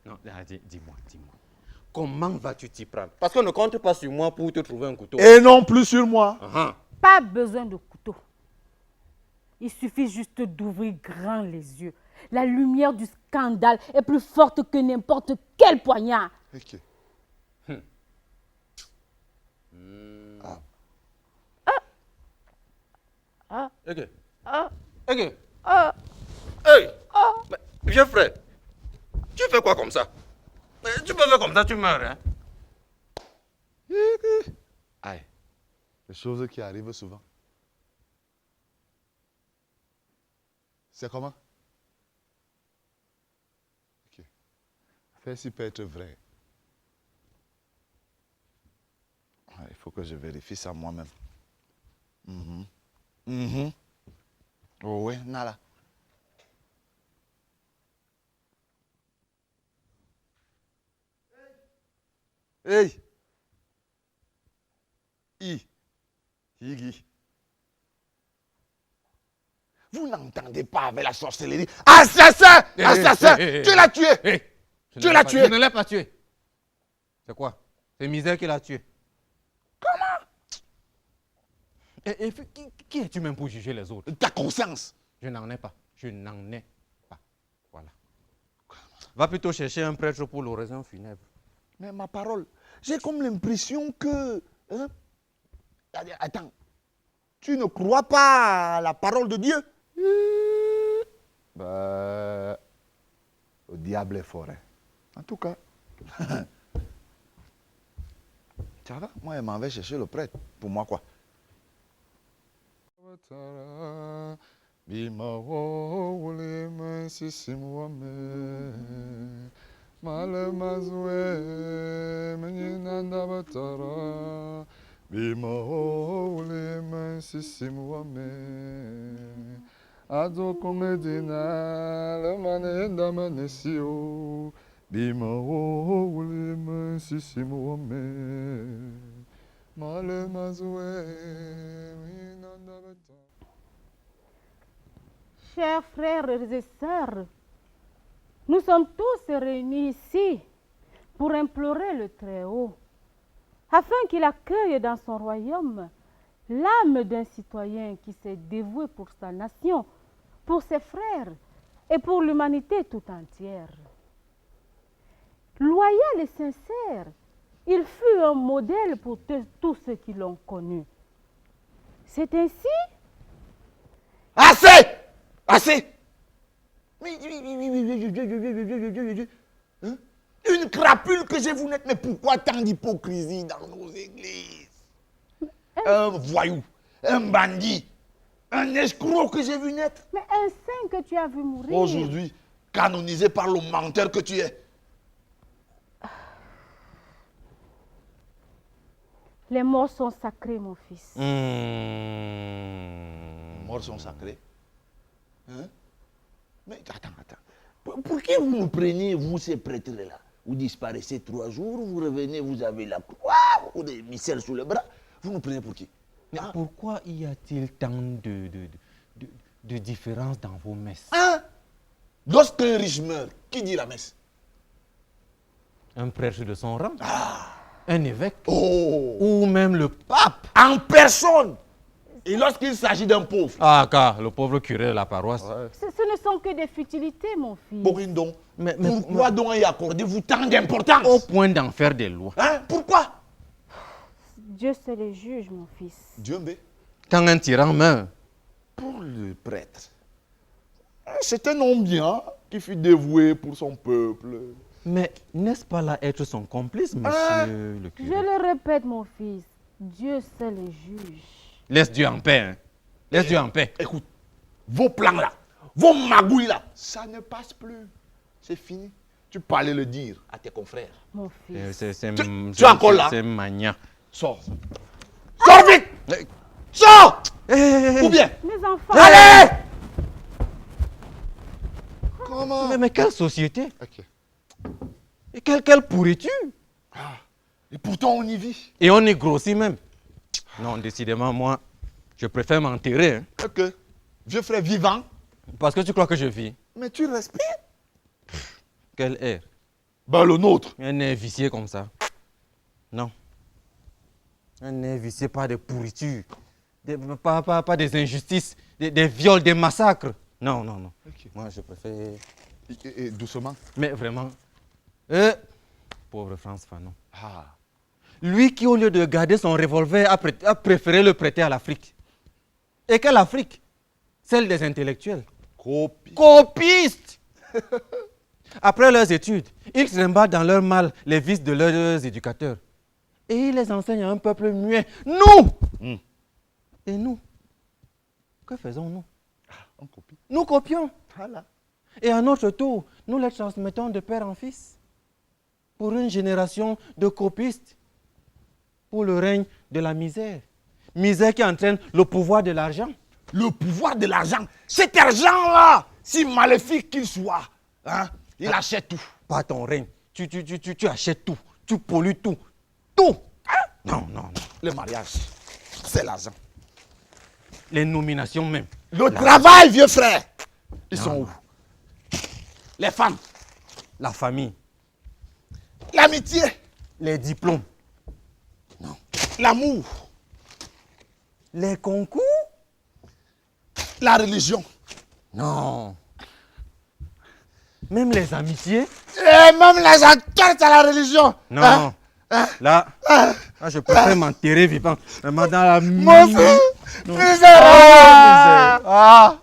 Speaker 4: Non, dis-moi. Comment vas-tu t'y prendre? Parce qu'on ne compte pas sur moi pour te trouver un couteau.
Speaker 3: Et non plus sur moi.
Speaker 1: Pas besoin de couteau. Il suffit juste d'ouvrir grand les yeux. La lumière du scandale est plus forte que n'importe quel poignard.
Speaker 3: Ok.
Speaker 4: Ok.
Speaker 1: Ah.
Speaker 4: Ok.
Speaker 1: Ah.
Speaker 4: Hey! Mais, vieux frère, tu fais quoi comme ça? Tu peux faire comme ça, tu meurs, hein?
Speaker 3: Aïe. Les choses qui arrivent souvent. C'est comment? Ok. Ceci peut être vrai. Il faut que je vérifie ça moi-même. Oh oui, Nala. Hey! Higi. Vous n'entendez pas avec la sorcellerie. Assassin! Assassin! Tu l'as tué! Tu l'as tué!
Speaker 4: Je ne l'ai pas tué. C'est quoi? C'est Misère qui l'a tué.
Speaker 3: Comment?
Speaker 4: Et qui es-tu même pour juger les autres?
Speaker 3: Ta conscience.
Speaker 4: Je n'en ai pas. Voilà. Va plutôt chercher un prêtre pour l'oraison funèbre.
Speaker 3: Mais ma parole, j'ai comme l'impression que... Hein? Attends, tu ne crois pas à la parole de Dieu? Bah, le diable est fort. Hein. En tout cas, ça va? Moi, je m'en vais chercher le prêtre. Pour moi, quoi? Ado komedina le manenda manesio bima o le mansissimo me male mazwe minanda bata.
Speaker 1: Chers frères et sœurs, nous sommes tous réunis ici pour implorer le Très-Haut, afin qu'il accueille dans son royaume l'âme d'un citoyen qui s'est dévoué pour sa nation, pour ses frères et pour l'humanité tout entière. Loyal et sincère, il fut un modèle pour tous ceux qui l'ont connu. C'est ainsi.
Speaker 3: Assez! Assez! Hein? Une crapule que je vous n'êtes, mais pourquoi tant d'hypocrisie dans nos églises? Un voyou, un bandit, un escroc que j'ai vu naître.
Speaker 1: Mais un saint que tu as vu mourir.
Speaker 3: Aujourd'hui, canonisé par le menteur que tu es.
Speaker 1: Les morts sont sacrés, mon fils.
Speaker 3: Les morts sont sacrés. Hein? Mais attends. Pour qui vous nous prenez, vous, ces prêtres-là? Vous disparaissez 3 jours, vous revenez, vous avez la croix ou des missels sous le bras. Vous nous prenez pour qui?
Speaker 4: Mais pourquoi y a-t-il tant de différences dans vos messes?
Speaker 3: Hein? Lorsqu'un riche meurt, qui dit la messe?
Speaker 4: Un prêtre de son rang? Un évêque?
Speaker 3: Oh!
Speaker 4: Ou même le pape?
Speaker 3: En personne! Et lorsqu'il s'agit d'un pauvre?
Speaker 4: Ah, car le pauvre curé de la paroisse.
Speaker 1: Ce ne sont que des futilités, mon fils.
Speaker 3: Borindon,
Speaker 4: Mais
Speaker 3: pourquoi donc y accordez-vous tant d'importance?
Speaker 4: au point d'en faire des lois.
Speaker 3: Hein? Pourquoi?
Speaker 1: Dieu seul est juge, mon fils.
Speaker 3: Dieu me.
Speaker 4: Quand un tyran meurt,
Speaker 3: Pour le prêtre, c'est un homme bien qui fut dévoué pour son peuple.
Speaker 4: mais n'est-ce pas là être son complice, monsieur le
Speaker 1: Je
Speaker 4: curé?
Speaker 1: le répète, mon fils. Dieu seul est juge.
Speaker 4: Laisse Dieu en paix. Hein. Laisse Dieu en paix.
Speaker 3: Écoute, vos plans là, vos magouilles là, ça ne passe plus. C'est fini. Tu peux aller le dire à tes confrères.
Speaker 1: Mon fils.
Speaker 3: Tu es encore là?
Speaker 4: C'est mania.
Speaker 3: Sors. Sors vite! Sors! Ou bien?
Speaker 1: Mes enfants.
Speaker 2: Allez!
Speaker 3: Comment?
Speaker 2: Mais quelle société?
Speaker 3: Ok.
Speaker 2: Et quelle pourriture?
Speaker 3: Et pourtant, on y vit.
Speaker 2: Et on est grossi même. Non, décidément, moi, je préfère m'enterrer. Hein.
Speaker 3: Ok. Vieux frère vivant.
Speaker 2: Parce que tu crois que je vis.
Speaker 3: Mais tu respires.
Speaker 2: Quel air?
Speaker 3: Ben, le nôtre.
Speaker 2: Un air vicié comme ça. Non. Un air vicié par des pourritures. Pas des injustices, des viols, des massacres. Non, non, non.
Speaker 3: Ok.
Speaker 2: Moi, je préfère...
Speaker 3: Et doucement.
Speaker 2: Mais vraiment... pauvre Frantz Fanon.
Speaker 3: Ah.
Speaker 2: Lui qui, au lieu de garder son revolver, a préféré le prêter à l'Afrique. Et quelle Afrique? Celle des intellectuels.
Speaker 3: Copie.
Speaker 2: Copistes. Après leurs études, ils rembattent dans leur mal les vices de leurs éducateurs. Et ils les enseignent à un peuple muet. Nous! Et nous? Que faisons-nous?
Speaker 3: On copie.
Speaker 2: Nous copions.
Speaker 3: Voilà.
Speaker 2: Et à notre tour, nous les transmettons de père en fils. Pour une génération de copistes. Pour le règne de la misère. Misère qui entraîne le pouvoir de l'argent.
Speaker 3: Le pouvoir de l'argent. Cet argent-là, si maléfique qu'il soit, hein, il achète tout.
Speaker 2: Pas ton règne. Tu achètes tout. Tu pollues tout. Tout. Hein? Non, non, non.
Speaker 3: Le mariage, c'est l'argent.
Speaker 2: Les nominations même.
Speaker 3: Le travail, vieux frère. Ils sont où? Les femmes,
Speaker 2: La famille.
Speaker 3: l'amitié,
Speaker 2: Les diplômes.
Speaker 3: l'amour,
Speaker 2: Les concours.
Speaker 3: la religion.
Speaker 2: Non. Même les amitiés.
Speaker 3: Et même les enquêtes à la religion.
Speaker 2: Non.
Speaker 3: Hein?
Speaker 2: Là, je préfère m'enterrer vivant. Vraiment dans la
Speaker 3: Moi aussi.
Speaker 2: Non.
Speaker 3: Misère.
Speaker 2: Ah, misère.
Speaker 3: Ah.